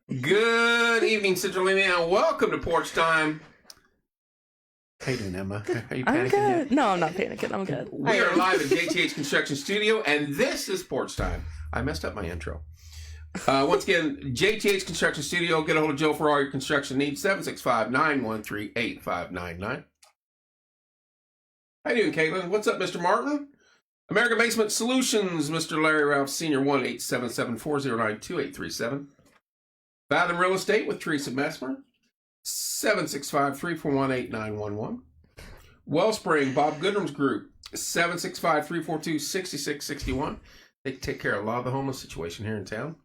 Good evening, Central Indiana. Welcome to Porch Time. How you doing, Emma? Are you panicking I'm good. yet? No, I'm not panicking. I'm good. We are live at JTH Construction Studio, and this is Porch Time. I messed up my intro. Once again, JTH Construction Studio. Get a hold of Joe for all your construction needs. 765-913-8599. How you doing, Caitlin? What's up, Mr. Martin? American Basement Solutions, Mr. Larry Ralph Sr., 1-877-409-2837. Fathom Real Estate with Teresa Messmer, 765-341-8911. Wellspring, Bob Goodrum's Group, 765-342-6661. They take care of a lot of the homeless situation here in town.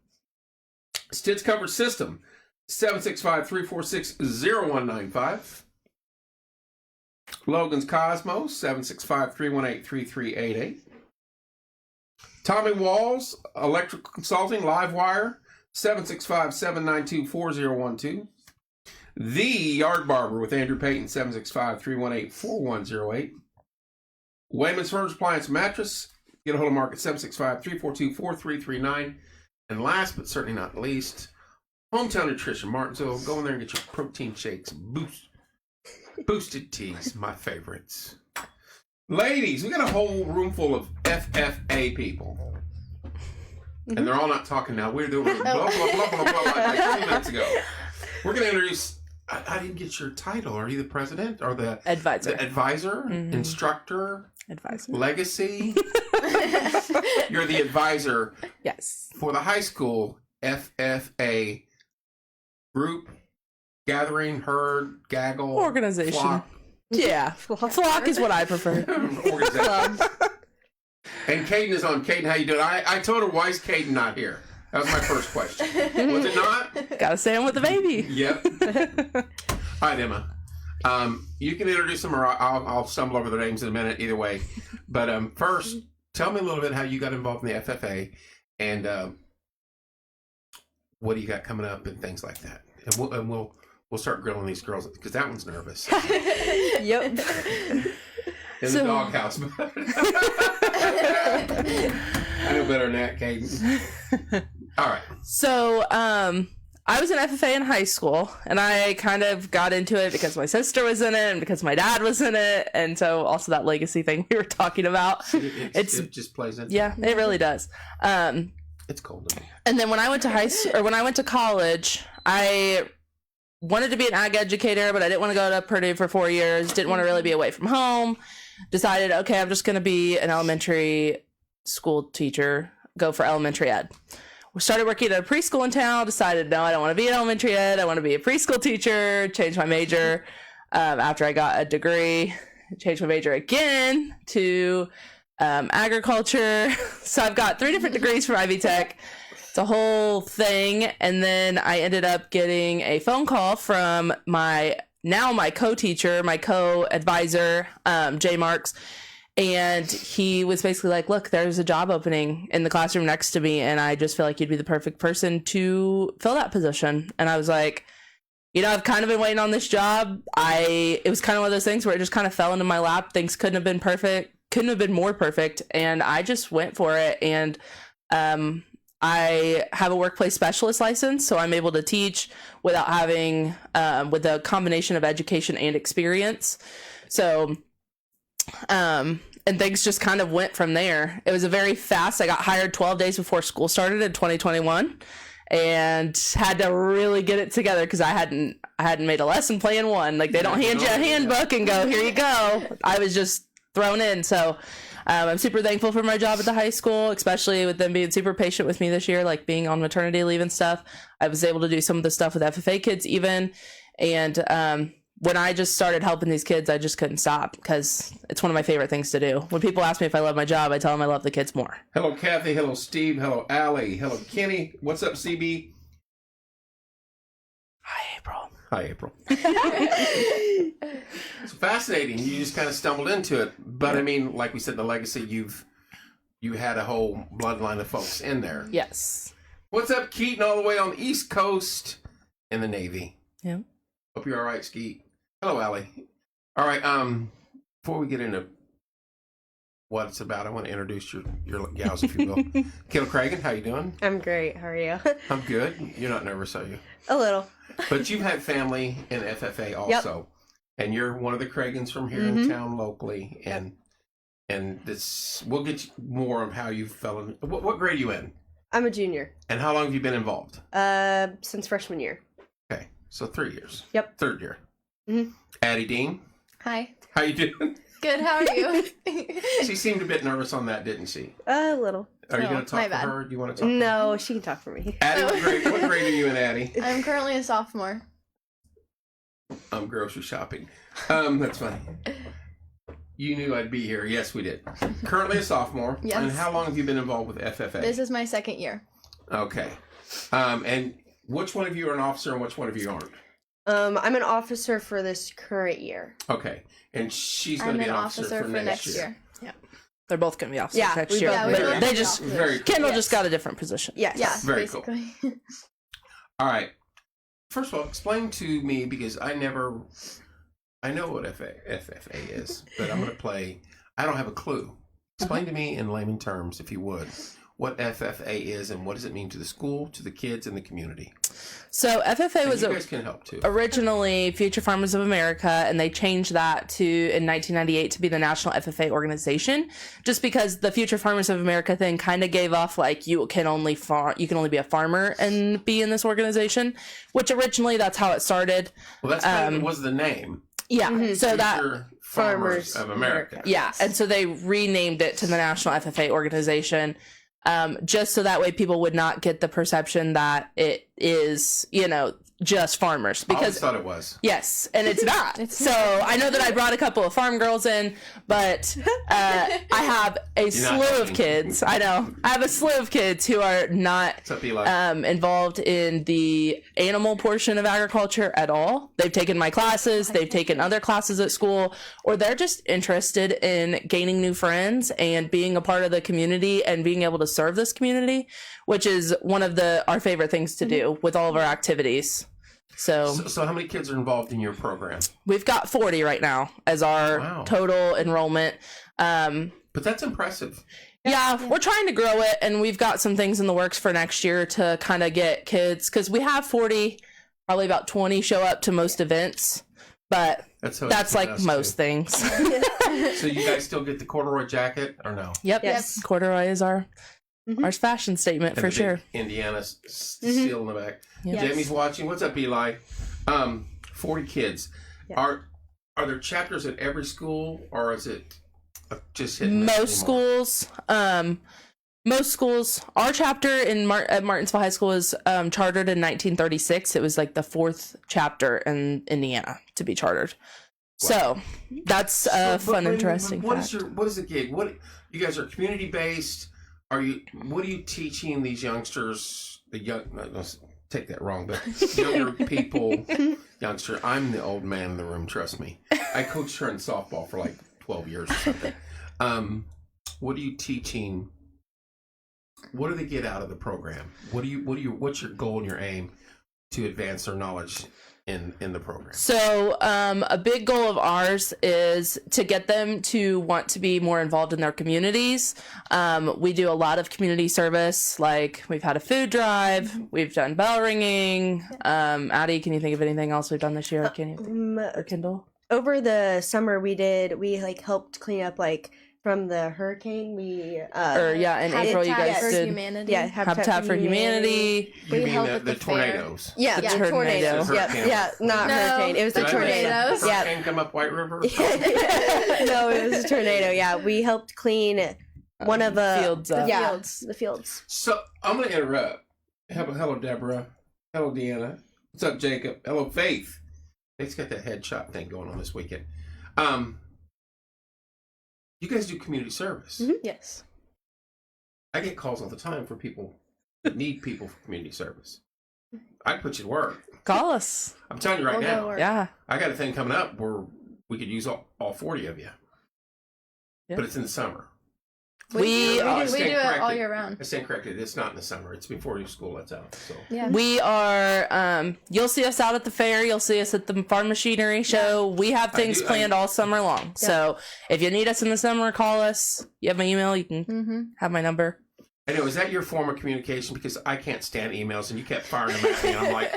Stitz Comfort System, 765-346-0195. Logan's Cosmos, 765-318-3388. Tommy Walls, Electrical Consulting, Livewire, 765-792-4012. The Yard Barber with Andrew Payton, 765-318-4108. Wayman's Furniture Appliance Mattress. Get a hold of Mark at 765-342-4339. And last but certainly not least, Hometown Nutrition, Martinsville. Go in there and get your protein shakes. Boosted teas, my favorites. Ladies, we got a whole room full of FFA people. Mm-hmm. And they're all not talking now. We're doing blah, blah, blah, blah, blah, like 20 minutes ago. We're going to introduce, I didn't get your title. Are you the president or the advisor? The advisor, instructor, advisor, legacy. You're the advisor. Yes. For the high school FFA group, gathering, herd, gaggle, organization. Flock. Yeah, flock is what I prefer. Organization. And Caden is on. Caden, how you doing? I told her, why is Caden not here? That was my first question. Was it not? Gotta stay on with the baby. Yep. All right, Emma. You can introduce them, or I'll stumble over their names in a minute. Either way. But first, tell me a little bit how you got involved in the FFA, and what do you got coming up and things like that. And we'll start grilling these girls because that one's nervous. Yep. In the doghouse. I know better than that, Caden. All right. So, I was an FFA in high school, and I kind of got into it because my sister was in it and because my dad was in it, and so also that legacy thing we were talking about. It just plays into yeah, it really does. It's cold to me. And then when I went to college, I wanted to be an ag educator, but I didn't want to go to Purdue for 4 years. Didn't want to really be away from home. Decided, okay, I'm just going to be an elementary school teacher, go for elementary ed. We started working at a preschool in town, decided, no, I don't want to be an elementary ed. I want to be a preschool teacher, changed my major. After I got a degree, changed my major again to agriculture. So I've got 3 different degrees from Ivy Tech. It's a whole thing. And then I ended up getting a phone call from my co-teacher, my co-advisor, Jay Marks. And he was basically like, look, there's a job opening in the classroom next to me, and I just feel like you'd be the perfect person to fill that position. And I was like, I've kind of been waiting on this job. It was kind of one of those things where it just kind of fell into my lap. Things couldn't have been more perfect. And I just went for it. And I have a workplace specialist license, so I'm able to teach without having, with a combination of education and experience. So, and things just kind of went from there. It was a very fast, I got hired 12 days before school started in 2021 and had to really get it together because I hadn't made a lesson plan one. Like, they don't hand you a handbook and go, here you go. I was just thrown in. So, I'm super thankful for my job at the high school, especially with them being super patient with me this year, like being on maternity leave and stuff. I was able to do some of the stuff with FFA kids even. And when I just started helping these kids, I just couldn't stop because it's one of my favorite things to do. When people ask me if I love my job, I tell them I love the kids more. Hello, Kathy. Hello, Steve. Hello, Allie. Hello, Kenny. What's up, CB? Hi, April. Hi, April. It's fascinating. You just kind of stumbled into it. But, I mean, like we said, the legacy, you had a whole bloodline of folks in there. Yes. What's up, Keaton, all the way on the East Coast in the Navy? Yeah. Hope you're all right, Skeet. Hello, Allie. All right, before we get into what it's about, I want to introduce your gals, if you will. Kayla Cragen, how you doing? I'm great. How are you? I'm good. You're not nervous, are you? A little. But you've had family in FFA also. Yep. And you're one of the Cragans from here in town locally. And this, we'll get you more of how you fell in. What grade are you in? I'm a junior. And how long have you been involved? Since freshman year. Okay, so 3 years. Yep. Third year. Mm-hmm. Addie Dean. Hi. How you doing? Good, how are you? She seemed a bit nervous on that, didn't she? A little. Are you Oh, going to talk my for bad. her? Do you want to talk? No, she can talk for me. Addie, what grade are you in, Addie? I'm currently a sophomore. I'm grocery shopping. That's funny. You knew I'd be here. Yes, we did. Currently a sophomore. Yes. And how long have you been involved with FFA? This is my second year. Okay. And which one of you are an officer and which one of you aren't? I'm an officer for this current year. Okay. And she's going I'm to be an an officer for next year. Yeah. They're both going to be officers Yeah, next we year. both- But we they both just officers. Very cool. Kendall Yes. just got a different position. Yes. Yeah, Very cool. basically. All right. First of all, explain to me, because I know what FFA is, but I'm going to play, I don't have a clue. Explain to me in layman terms, if you would, what FFA is and what does it mean to the school, to the kids, and the community. So FFA And was you guys can help too. originally Future Farmers of America, and they changed that to in 1998 to be the National FFA organization, just because the Future Farmers of America thing kind of gave off like you can only be a farmer and be in this organization, which originally that's how it started. Well, that's kind of was the name. Yeah, so that Future Farmers of America. yeah, and so they renamed it to the National FFA organization. Just so that way people would not get the perception that it is, just farmers. I always Because thought it was. yes, and it's not. So I know that I brought a couple of farm girls in, but I have a slew of joking. kids. I know. I have a slew of kids who are not What's up, Eli? involved in the animal portion of agriculture at all. They've taken my classes, they've taken other classes at school, or they're just interested in gaining new friends and being a part of the community and being able to serve this community, which is one of our favorite things to do with all of our activities. So So how many kids are involved in your program? we've got 40 right now as our Wow. total enrollment. But that's impressive. Yeah, we're trying to grow it, and we've got some things in the works for next year to kind of get kids, because we have 40, probably about 20 show up to most events, but that's like most things. So you guys still get the corduroy jacket or no? Yep, Yes. corduroy is our fashion statement And for the big sure. Indiana seal in the back. Yes. Jamie's watching. What's up, Eli? 40 kids. Yeah. Are there chapters at every school, or is it just hitting Most schools, our chapter at Martinsville High School is chartered in 1936. It was like the fourth chapter in Indiana to be chartered. So that's a fun, interesting fact. What is the gig? What you guys are community based? What are you teaching these youngsters? Let's take that wrong, but younger people, youngster. I'm the old man in the room. Trust me. I coached her in softball for like 12 years or something. What are you teaching? What do they get out of the program? What's your goal and your aim to advance their knowledge in the program? So a big goal of ours is to get them to want to be more involved in their communities. We do a lot of community service, like we've had a food drive, we've done bell ringing. Addie, can you think of anything else we've done this year? Can you? Or Kendall? Over the summer, we helped clean up from the hurricane. In April, you guys for did Humanity. Yeah, Habitat for Humanity. You We mean helped with the the fair. tornadoes? Yeah, The the tornado. tornadoes. The Yep. hurricane. Yeah, not No, hurricane. It was the the tornado. tornadoes. Yeah. Hurricane come up White River? No, it was a tornado. Yeah, we helped clean one of the fields up. the fields. So I'm going to interrupt. Hello, Deborah. Hello, Deanna. What's up, Jacob? Hello, Faith. Faith's got that headshot thing going on this weekend. You guys do community service. Mhm. Yes. I get calls all the time for people that need people for community service. I'd put you to work. Call us. I'm telling you right We'll go now. work. Yeah. I got a thing coming up where we could use all 40 of you. Yeah. But it's in the summer. We Oh, I we do stand it all corrected. year round. I stand corrected. It's not in the summer. It's before your school lets out. So Yeah. We are, you'll see us out at the fair. You'll see us at the farm machinery show. We have things planned all summer long. So if you need us in the summer, call us. You have my email. You can have my number. I know. Is that your form of communication? Because I can't stand emails, and you kept firing them at me, and I'm like,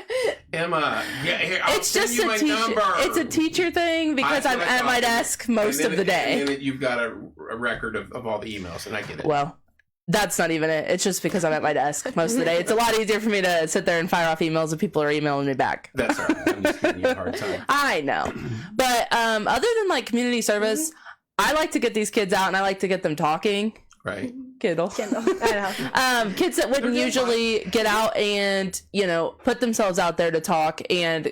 Emma, yeah, here, I'll It's send just you a my teacher. number. It's a teacher thing because That's I'm what I at my thought. desk most And then of the day. And then you've got a record of all the emails, and I get it. Well, that's not even it. It's just because I'm at my desk most of the day. It's a lot easier for me to sit there and fire off emails if people are emailing me back. That's all right. I'm just giving you a hard time. I know. But other than like community service, I like to get these kids out and I like to get them talking. Right. Kindle. I know. Kids that wouldn't usually get out and, put themselves out there to talk and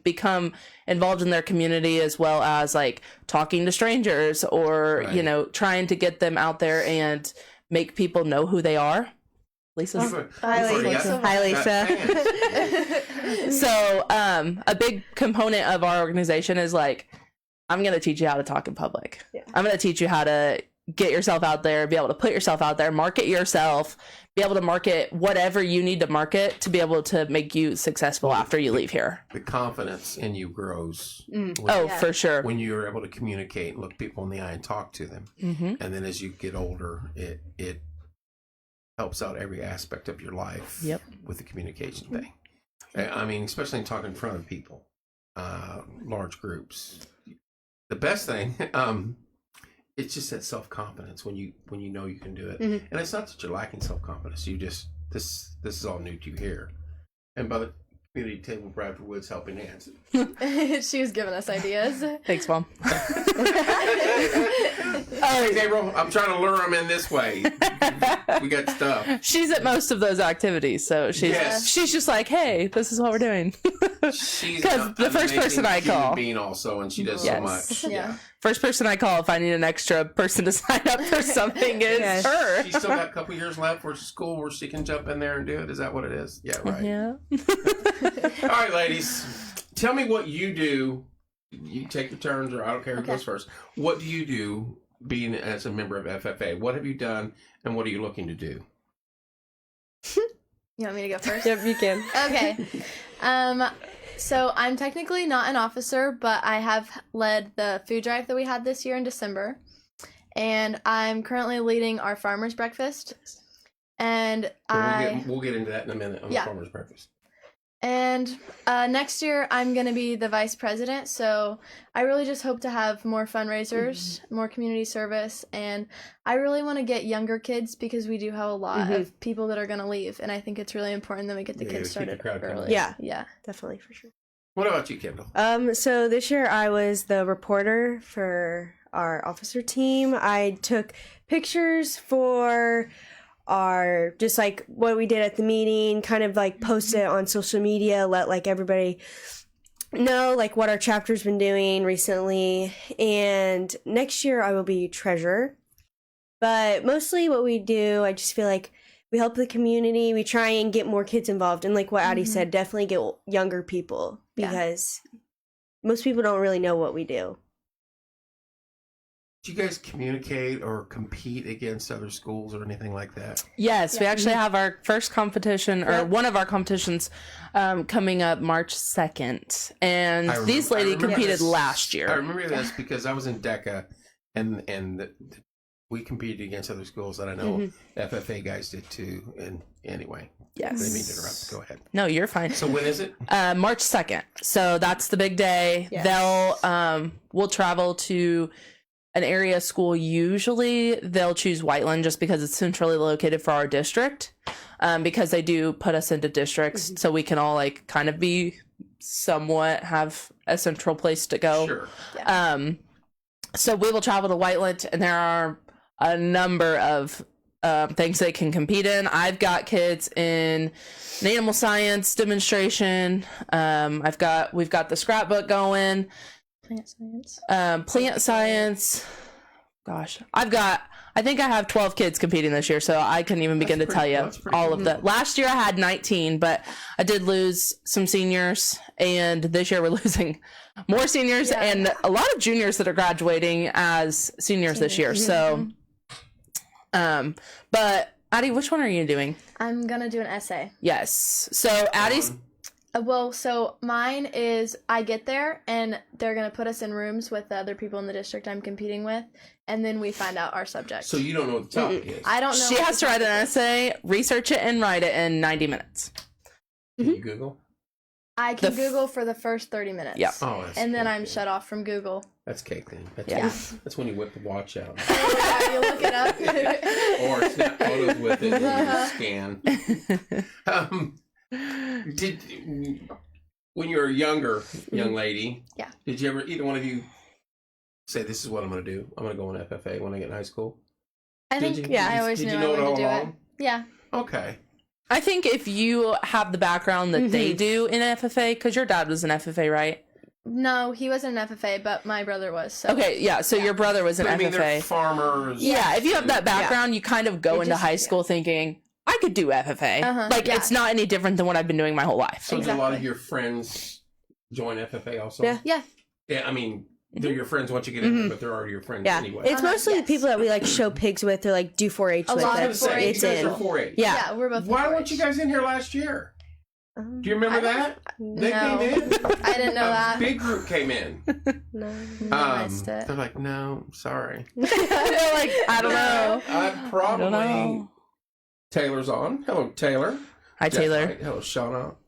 become involved in their community, as well as like talking to strangers or, Right. trying to get them out there and make people know who they are. Lisa's. Hi, Lisa. Hi, Lisa. So a big component of our organization is like, I'm going to teach you how to talk in public. Yeah. I'm going to teach you how to get yourself out there, be able to put yourself out there, market yourself, be able to market whatever you need to market to be able to make you successful after you leave here. The confidence in you grows Oh, Yeah. for sure. when you're able to communicate and look people in the eye and talk to them. Mm-hmm. And then as you get older, it helps out every aspect of your life. Yep. With the communication thing. I mean, especially in talking in front of people, large groups. The best thing, it's just that self-confidence when you know you can do it. Mhm. And it's not that you're lacking self-confidence. You just this is all new to you here. And by the community table, Bradford Woods helping hands. She was giving us ideas. Thanks, Mom. Hey, Gabriel, I'm trying to lure them in this way. We got stuff. She's at most of those activities, so she's just like, hey, this is what we're doing. She's 'Cause the first person I human call. being also, and she does so Yes. much. Yeah. First person I call if I need an extra person to sign up for something is Yes. her. She's still got a couple years left for school where she can jump in there and do it. Is that what it is? Yeah, right. Yeah. All right, ladies. Tell me what you do. You take your turns, or I don't care who goes first. What do you do being as a member of FFA? What have you done, and what are you looking to do? You want me to go first? Yep, you can. Okay. So I'm technically not an officer, but I have led the food drive that we had this year in December. And I'm currently leading our farmers breakfast. And We'll get into that in a minute on the farmer's breakfast. And next year, I'm going to be the vice president. So I really just hope to have more fundraisers, more community service. And I really want to get younger kids because we do have a lot of people that are going to leave. And I think it's really important that we get the Yeah, kids keep the started crowd coming. early. Yeah. Yeah. Definitely, for sure. What about you, Kendall? So this year I was the reporter for our officer team. I took pictures for our, just like what we did at the meeting, kind of like post it on social media, let like everybody know like what our chapter's been doing recently. And next year I will be treasurer. But mostly what we do, I just feel like we help the community. We try and get more kids involved. And like what Addie said, definitely get younger people because most people don't really know what we do. Do you guys communicate or compete against other schools or anything like that? Yes, we actually have our first competition, or one of our competitions, coming up March 2nd. And these ladies competed this. last year. I remember this because I was in DECA, and we competed against other schools that I know FFA guys did too. And anyway, Yes. I didn't mean to interrupt. Go ahead. No, you're fine. So when is it? March 2nd. So that's the big day. Yes. We'll travel to an area school. Usually they'll choose Whiteland just because it's centrally located for our district, because they do put us into districts so we can all like kind of be somewhat have a central place to go. Sure. So we will travel to Whiteland, and there are a number of things they can compete in. I've got kids in an animal science demonstration. We've got the scrapbook going. Plant science. Gosh, I think I have 12 kids competing this year, so I couldn't even begin to tell you all of the. Last year I had 19, but I did lose some seniors, and this year we're losing more seniors and a lot of juniors that are graduating as seniors this year. So But Addie, which one are you doing? I'm gonna do an essay. Yes. So Addie's. So mine is I get there and they're gonna put us in rooms with the other people in the district I'm competing with, and then we find out our subject. So you don't know what the topic is. I don't know. She what has the to write an topic is. essay, research it, and write it in 90 minutes. Can you Google? I can Google for the first 30 minutes. Yeah. Oh, that's And then cake I'm then. shut off from Google. That's cake then. That's, Yeah. that's when you whip the watch out. You look it up. Or snap photos with it and Uh-huh. scan. When you were a younger young lady, Yeah. did you ever, either one of you, say, this is what I'm going to do? I'm going to go in FFA when I get in high school? I Did think you- I always did knew you I know it wanted all to do it. along? Yeah. Okay. I think if you have the background that they do in FFA, because your dad was an FFA, right? No, he wasn't an FFA, but my brother was. So. Okay, yeah. So your brother was an I mean, they're FFA. farmers. Yeah, if you have that background, you kind of go into just- high school thinking, I could do FFA. Uh-huh, Like, yeah. it's not any different than what I've been doing my whole life. So do a lot of Exactly. your friends join FFA also? Yeah. Yeah. Yeah, I mean, they're your friends once you get in there, but they're already your friends Yeah, anyway. it's mostly yes. the people that we like show pigs with or like do 4-H A with. lot I of was That's gonna say, you it's guys in. are 4-H. Yeah. Yeah, we're both. Why 4-H. weren't you guys in here last year? Do you remember that? They No. came in. I didn't know A that. big group came in. No. I missed it. They're like, no, sorry. They're like, I don't know. I I don't know. probably. Taylor's on. Hello, Taylor. Hi, Jeff Taylor. White. Hello,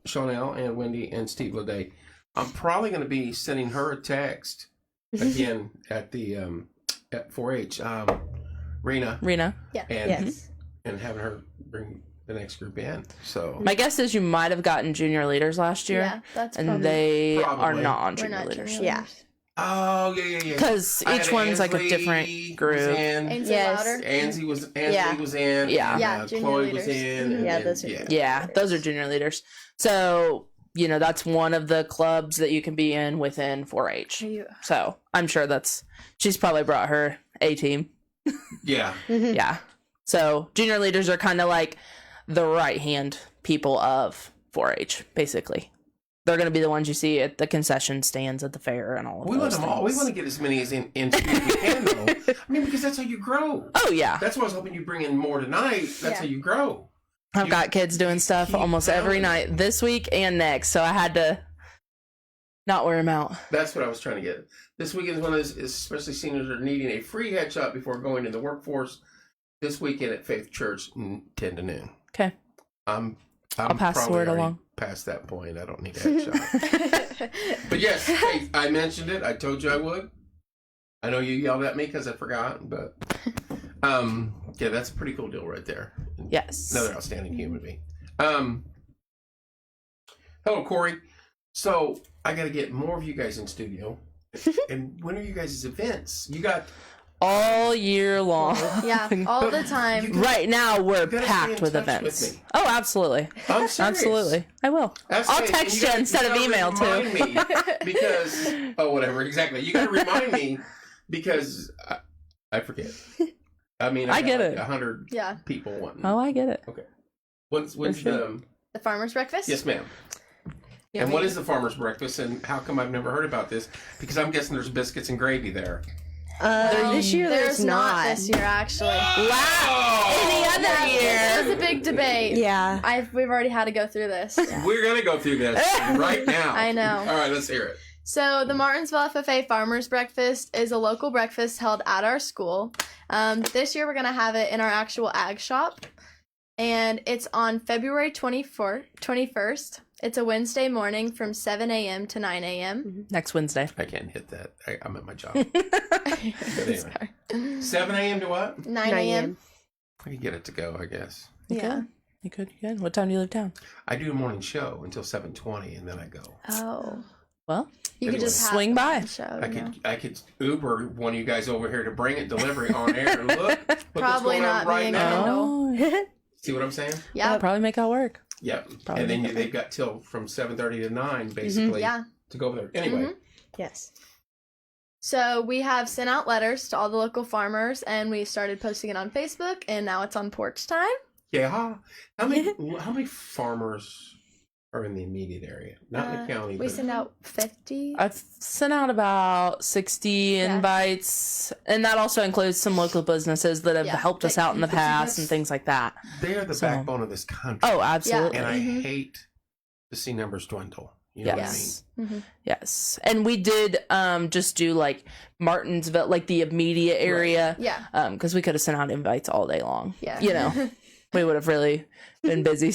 Chanel and Wendy and Steve Leday. I'm probably going to be sending her a text again at the at 4-H. Rena Rena. Yeah. and Yes. and having her bring the next group in. So My guess is you might have gotten junior leaders last year. Yeah, that's And probably. they Probably. are not on We're junior not leaders. junior Yeah. leaders. oh yeah. Because I each had one's like a Ansley different was group. in. Ainsley Yes. Louder. Ansley was Yeah. in. Yeah. and, Yeah, junior Chloe was leaders. in. and Yeah, then- those are yeah. Yeah, those are junior leaders. So, you know, that's one of the clubs that you can be in within 4-H. Are you? So I'm sure she's probably brought her A team. Yeah. Yeah. So junior leaders are kind of like the right hand people of 4-H, basically. They're going to be the ones you see at the concession stands at the fair and all of We want those them all. We things. want to get as many as in as we can, though. I mean, because that's how you grow. Oh, yeah. That's why I was hoping you bring in more tonight. That's Yeah. how you grow. I've got kids doing stuff keep almost every going. night this week and next, so I had to not wear them out. That's what I was trying to get. This weekend is one of those, especially seniors are needing a free headshot before going into the workforce. This weekend at Faith Church, 10 to noon. Okay. I'm I'll pass the probably word already along. past that point. I don't need a headshot. But yes, hey, I mentioned it. I told you I would. I know you yelled at me because I forgot, but yeah, that's a pretty cool deal right there. Yes. Another outstanding human being. Hello, Corey. So I got to get more of you guys in studio. And when are you guys' events? You got All year long. Yeah, all the time. Right now, we're gotta stay packed in with touch events. with me. Oh, absolutely. I'm serious. Absolutely. I will. That's I'll right. text And you gotta- instead of gotta email, too. remind me because whatever, exactly. You got to remind me because I forget. I mean, I get it. 100 Yeah, people wanting. Oh, I get it. When's sure. the farmer's breakfast. yes, ma'am. And what is the farmer's breakfast, and how come I've never heard about this? Because I'm guessing there's biscuits and gravy there. This year there's not. this year actually. Wow. Any other It was year. a big debate. Yeah. We've already had to go through this. We're gonna go through this right now. I know. All right, let's hear it. So the Martinsville FFA Farmers Breakfast is a local breakfast held at our school. This year we're gonna have it in our actual ag shop, and it's on February 21st. It's a Wednesday morning from 7 a.m. to 9 a.m. Next Wednesday. I can't hit that. I'm at my job. But anyway. 7 a.m. to what? 9 a.m. I can get it to go, I guess. Yeah. You could. What time do you leave town? I do a morning show until 7:20, and then I go. Oh. Well, You could just have swing the by. Show, I could Uber one of you guys over here to bring it delivery on air and look what's Probably going not on right being now. Oh, See what I'm saying? Yeah. probably make that work. Yep. Probably And then make it they've got till from 7:30 to 9 basically Yeah. to go over there. Anyway, Mhm. Yes. So we have sent out letters to all the local farmers, and we started posting it on Facebook, and now it's on porch time. yeah. How many farmers or in the immediate area? Not in the county. We but send out 50. I've sent out about 60 invites, and that also includes some local businesses that have helped us out in the past and things like that. They are the backbone of this country. Oh, absolutely. And I hate to see numbers dwindle. You know what I mean? Mm-hmm. Yes. And we did just do like Martinsville, like the immediate area. Yeah. Because we could have sent out invites all day long. Yeah. You know, we would have really been busy.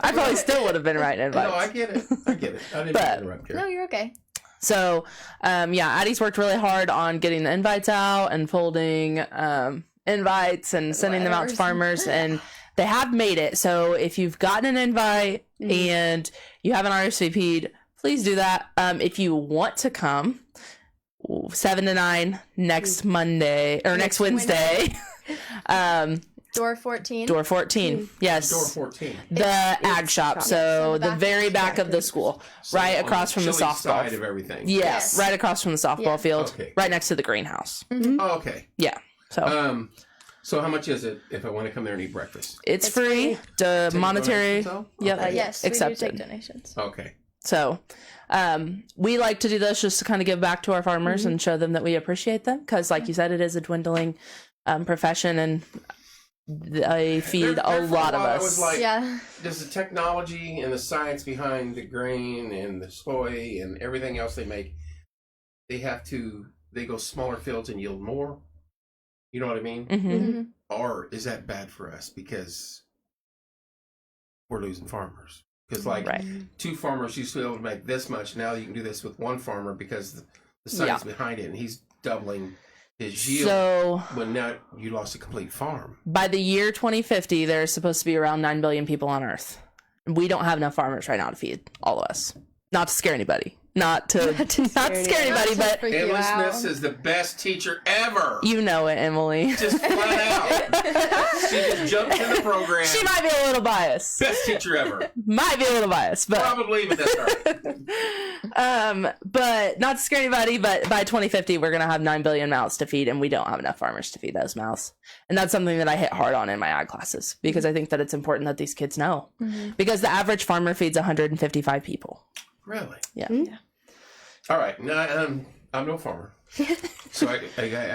I probably still would have been writing invites. No, I get it. I didn't mean to interrupt you. No, you're okay. So, Addie's worked really hard on getting the invites out and folding invites and sending them out to farmers, and they have made it. So if you've gotten an invite and you haven't RSVP'd, please do that. If you want to come, 7 to 9 next Monday or next Wednesday. Door 14. Door 14. Yes. Door 14. The ag shop. So the very back of the school, right across from the softball. Side of everything. Yes, right across from the softball field, Okay. right next to the greenhouse. Oh, okay. Yeah. So So how much is it if I want to come there and eat breakfast? it's free. The monetary. donations, though? Yep. Okay. Yes, we do accepted. take donations. Okay. So, we like to do this just to kind of give back to our farmers and show them that we appreciate them. Because, like you said, it is a dwindling profession, and they feed There a for lot of while, I us. was like, Yeah. does the technology and the science behind the grain and the soy and everything else they make, they go smaller fields and yield more? You know what I mean? Mm-hmm. Or is that bad for us because we're losing farmers? Because like Right. 2 farmers used to be able to make this much. Now you can do this with 1 farmer because the science behind it, and he's doubling his yield. So, when now you lost a complete farm. by the year 2050, there's supposed to be around 9 billion people on Earth. We don't have enough farmers right now to feed all of us. Not to scare anybody. Not to scare anybody, but Endlessness is the best teacher ever. you know it, Emily. Just flat out. She just jumped in the program. She might be a little biased. Best teacher ever. Might be a little biased, but Probably, but that's all right. but not to scare anybody, but by 2050 we're gonna have 9 billion mouths to feed, and we don't have enough farmers to feed those mouths. And that's something that I hit hard on in my ag classes, because I think that it's important that these kids know. Because the average farmer feeds 155 people. Really? Yeah. All right. No, I'm no farmer. So I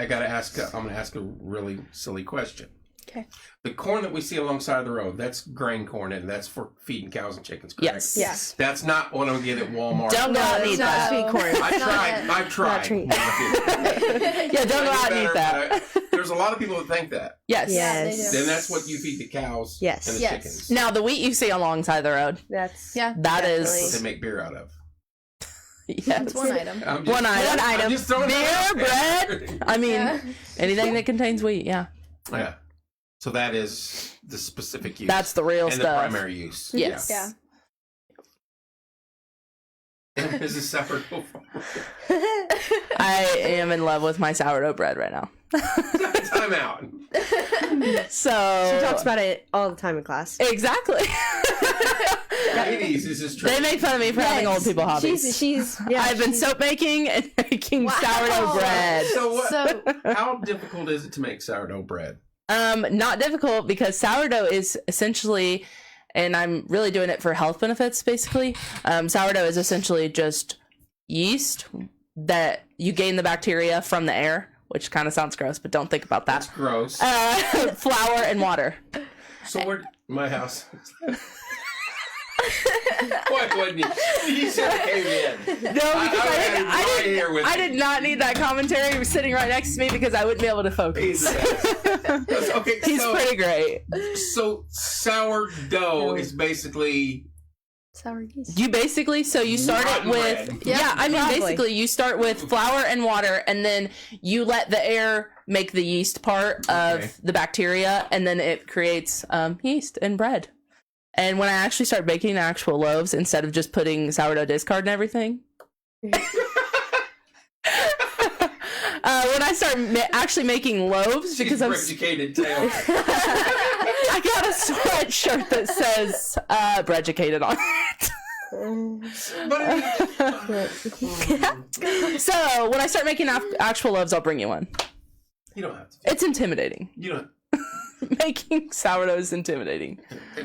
got to ask, I'm going to ask a really silly question. Okay. The corn that we see alongside the road, that's grain corn, and that's for feeding cows and chickens, correct? Yes. Yes. That's not what I'm getting at Walmart. Don't go out and eat that. Sweet corn. I've tried. treat. Yeah, don't go out and eat that. There's a lot of people that think that. Yes. Yeah, they Yes. do. Then that's what you feed the cows Yes. and the Yes. chickens. Now the wheat you see alongside the road, That's Yeah. that What is they make beer out of. yes. That's one item. I'm just- One item. I'm just throwing that Beer, out bread. there. I mean, Yeah. anything that contains wheat. Yeah, Yeah. So that is the specific use. that's the real and the stuff. primary use. Yes. Yeah. Is this sourdough farmer? I am in love with my sourdough bread right now. Time out. So she talks about it all the time in class. exactly. Ladies, this is true. They make fun of me for having old people hobbies. She's I've been soap making and making sourdough bread. So what? So How difficult is it to make sourdough bread? Not difficult, because sourdough is essentially, and I'm really doing it for health benefits, basically. Sourdough is essentially just yeast that you gain the bacteria from the air, which kind of sounds gross, but don't think about that. That's gross. Flour and water. So where? My house. Why wouldn't you? You should have came in. No, because I did did not need that commentary. He was sitting right next to me because I wouldn't be able to focus. He's the best. Okay, He's pretty great. So sourdough is basically sour yeast. You basically, so you start it Rotten with, bread. yeah, I mean, Probably. basically you start with flour and water, and then you let the air make the yeast part of Okay. the bacteria, and then it creates yeast and bread. And when I actually start baking actual loaves instead of just putting sourdough discard and everything, when I start actually making loaves, because I'm educated tail. I got a sweatshirt that says "Breaducated" on it. So when I start making actual loaves, I'll bring you one. You don't have to. It's intimidating. You don't. Making sourdough is intimidating.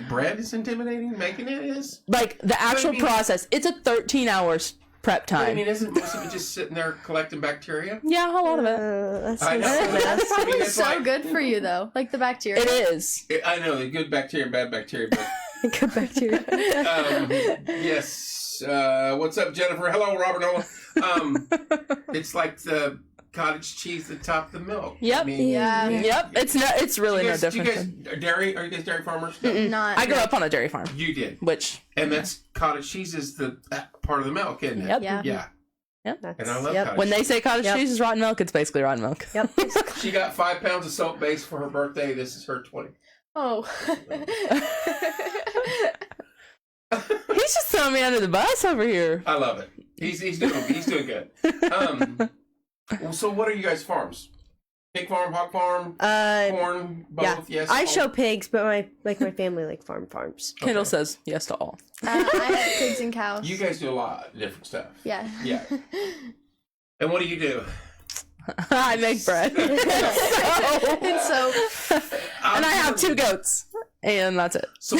Bread is intimidating. Making it is. Like the actual process, it's a 13 hours prep I time. mean, isn't most of it just sitting there collecting bacteria? Yeah, a lot of it. That's I know. That's probably it's so like- good for you, though. Like the bacteria. It is. I know the good bacteria and bad bacteria, but Good bacteria. yes. What's up, Jennifer? Hello, Robert Nolan. It's like the cottage cheese that topped the milk. Yep. I mean, Yeah. Yep. It's really no do different. you guys than- dairy? Are you guys dairy farmers? No. Not. I grew up on a dairy farm, You did, which and that's cottage cheese is that part of the milk, isn't it? Yep. Yeah. Yeah. That's, And I love yep. cottage when they say cottage Yep. cheese is rotten milk, it's basically rotten milk. Yep. She got 5 pounds of soap base for her birthday. This is her 20. Oh. He's just throwing me under the bus over here. I love it. He's doing good. Well, so what are you guys' farms? Pig farm, hog farm, corn, both. yeah. Yes. I all? show pigs, but my family like farms. Kendall Okay. says yes to all. I have pigs and cows. You guys do a lot of different stuff. Yeah. Yeah. And what do you do? I make bread. And so And I have 2 goats. And that's it. So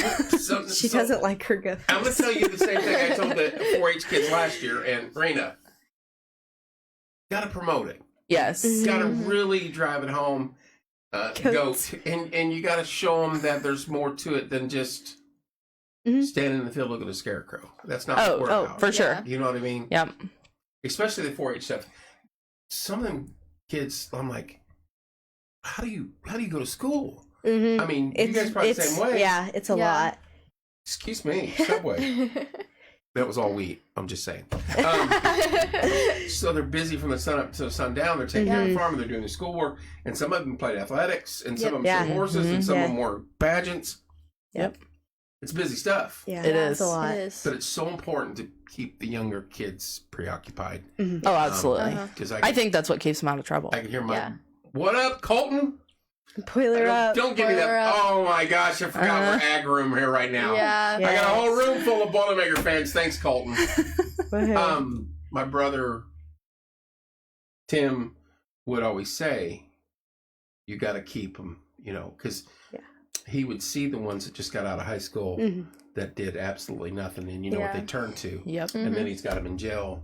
She doesn't like her goats. I'm going to tell you the same thing I told the 4-H kids last year. And Raina, got to promote it. Yes. Got to really drive it home. Goats. Goat. And you got to show them that there's more to it than just standing in the field looking at a scarecrow. That's not what we're about. For sure. You know what I mean? Yep. Especially the 4-H stuff. Some of them kids, I'm like, how do you go to school? I mean, you guys probably the same way. Yeah, it's a Yeah. lot. Excuse me, Subway. That was all wheat. I'm just saying. So they're busy from the sun up to the sun down. They're taking care of the farm. They're doing their schoolwork, and some of them played athletics, and some of them Yeah. show horses, and some Yeah. of them were pageants. Yep. It's busy stuff. Yeah, It it's is. a lot. it is. But it's so important to keep the younger kids preoccupied. Oh, absolutely. Because I think that's what keeps them out of trouble. I can hear my Yeah. what up, Colton? Boiler up. Don't give me Boiler that. up. Oh my gosh, I forgot we're ag room here right now. Yeah. I got a Yes. whole room full of Boilermaker fans. Thanks, Colton. Woohoo. My brother Tim would always say, "You got to keep them," because he would see the ones that just got out of high school that did absolutely nothing, and you know what Yeah. they turn to, Yep. and then he's got them in jail,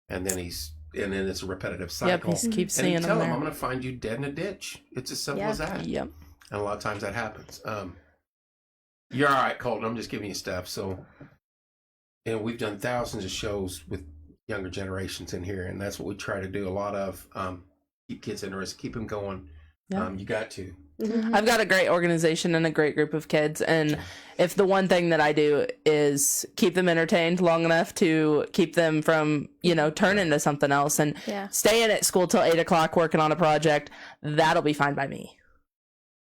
and then it's a repetitive cycle. Yep. He keeps and seeing you them tell him, there. "I'm going to find you dead in a ditch." It's as simple Yeah. as that. Yep. And a lot of times that happens. You're all right, Colton. I'm just giving you stuff. So, we've done thousands of shows with younger generations in here, and that's what we try to do. A lot of keep kids interested, keep them going. Yeah. You got to. I've got a great organization and a great group of kids, and if the one thing that I do is keep them entertained long enough to keep them from turning into something else and Yeah. staying at school till 8 o'clock working on a project, that'll be fine by me.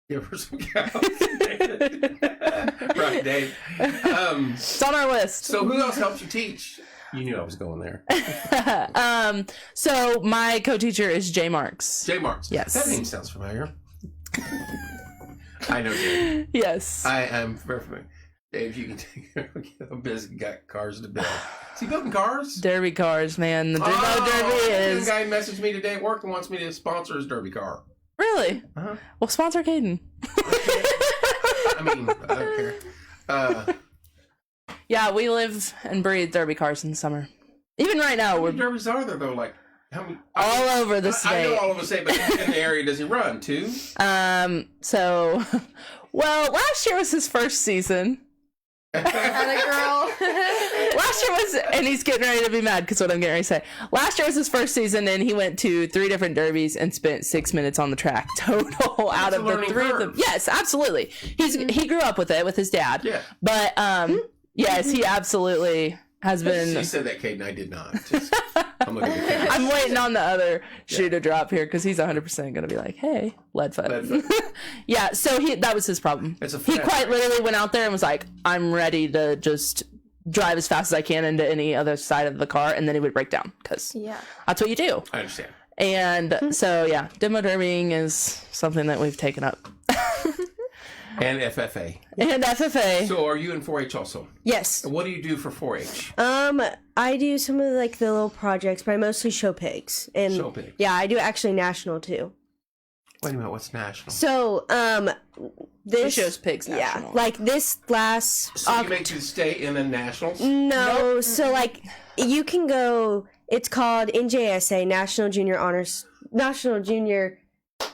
Give her some cows. Right, Dave. It's on our list. So who else helps you teach? You knew I was going there. So my co-teacher is Jay Marks. Jay Marks. Yes. That name sounds familiar. I know Dave. Yes. I am very familiar. Dave, you can take a busy got cars to build. Is he building cars? Derby cars, man. The Derby is The guy messaged me today at work and wants me to sponsor his Derby car. really. Uh-huh. Well, sponsor Caden. I mean, I don't care. Yeah, we live and breathe Derby cars in the summer. Even right now, How we're many Derbys are there though? Like how many? all over the I state. know all over the state, but in the area does he run too? So, well, last year was his first season. And a girl. Last year was, and he's getting ready to be mad because what I'm getting ready to say. Last year was his first season, and he went to 3 different derbies and spent 6 minutes on the track total out a of the learning 3 of them. curve. Yes, absolutely. He grew up with it with his dad. Yeah. But yes, he absolutely has been. She said that, Kate, and I did not. Just, I'm looking at the camera. I'm waiting on the other shoe to drop here because he's 100% going to be like, "Hey, Leadfoot." Leadfoot. Yeah, so that was his problem. It's a He fact. quite literally went out there and was like, "I'm ready to just drive as fast as I can into any other side of the car," and then he would break down because Yeah. that's what you do. I understand. And so, yeah, demo derbying is something that we've taken up. And FFA. And FFA. So are you in 4-H also? Yes. What do you do for 4-H? I do some of the little projects, but I mostly show pigs. And Show pigs. yeah, I do actually national too. Wait a minute, what's national? So, this She shows pigs yeah, national. like this last So you make to the state and then nationals? no, so like you can go. It's called NJSA, National Junior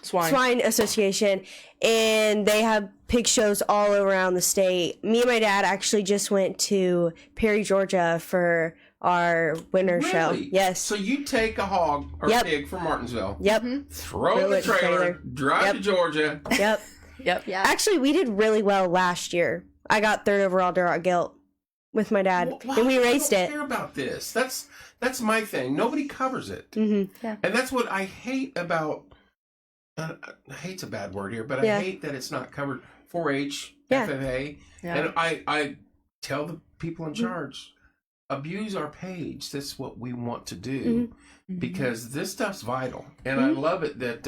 Swine Association, and they have pig shows all around the state. Me and my dad actually just went to Perry, Georgia for our winter show. Really? Yes. So you take a hog or Yep. pig from Martinsville, Yep. throw Throw the it in the trailer, trailer. drive Yep. to Georgia. Yep. Yep. Yeah. Actually, we did really well last year. I got third overall Duroc Gilt with my dad, Why and we do you raced don't it. care about this? That's my thing. Nobody covers it, Mm-hmm. and that's what I hate about. Hate's a bad word here, but Yeah. I hate that it's not covered. 4-H, Yeah. FFA, Yeah. and I tell the people in charge, abuse our page. That's what we want to do because this stuff's vital, and I love it that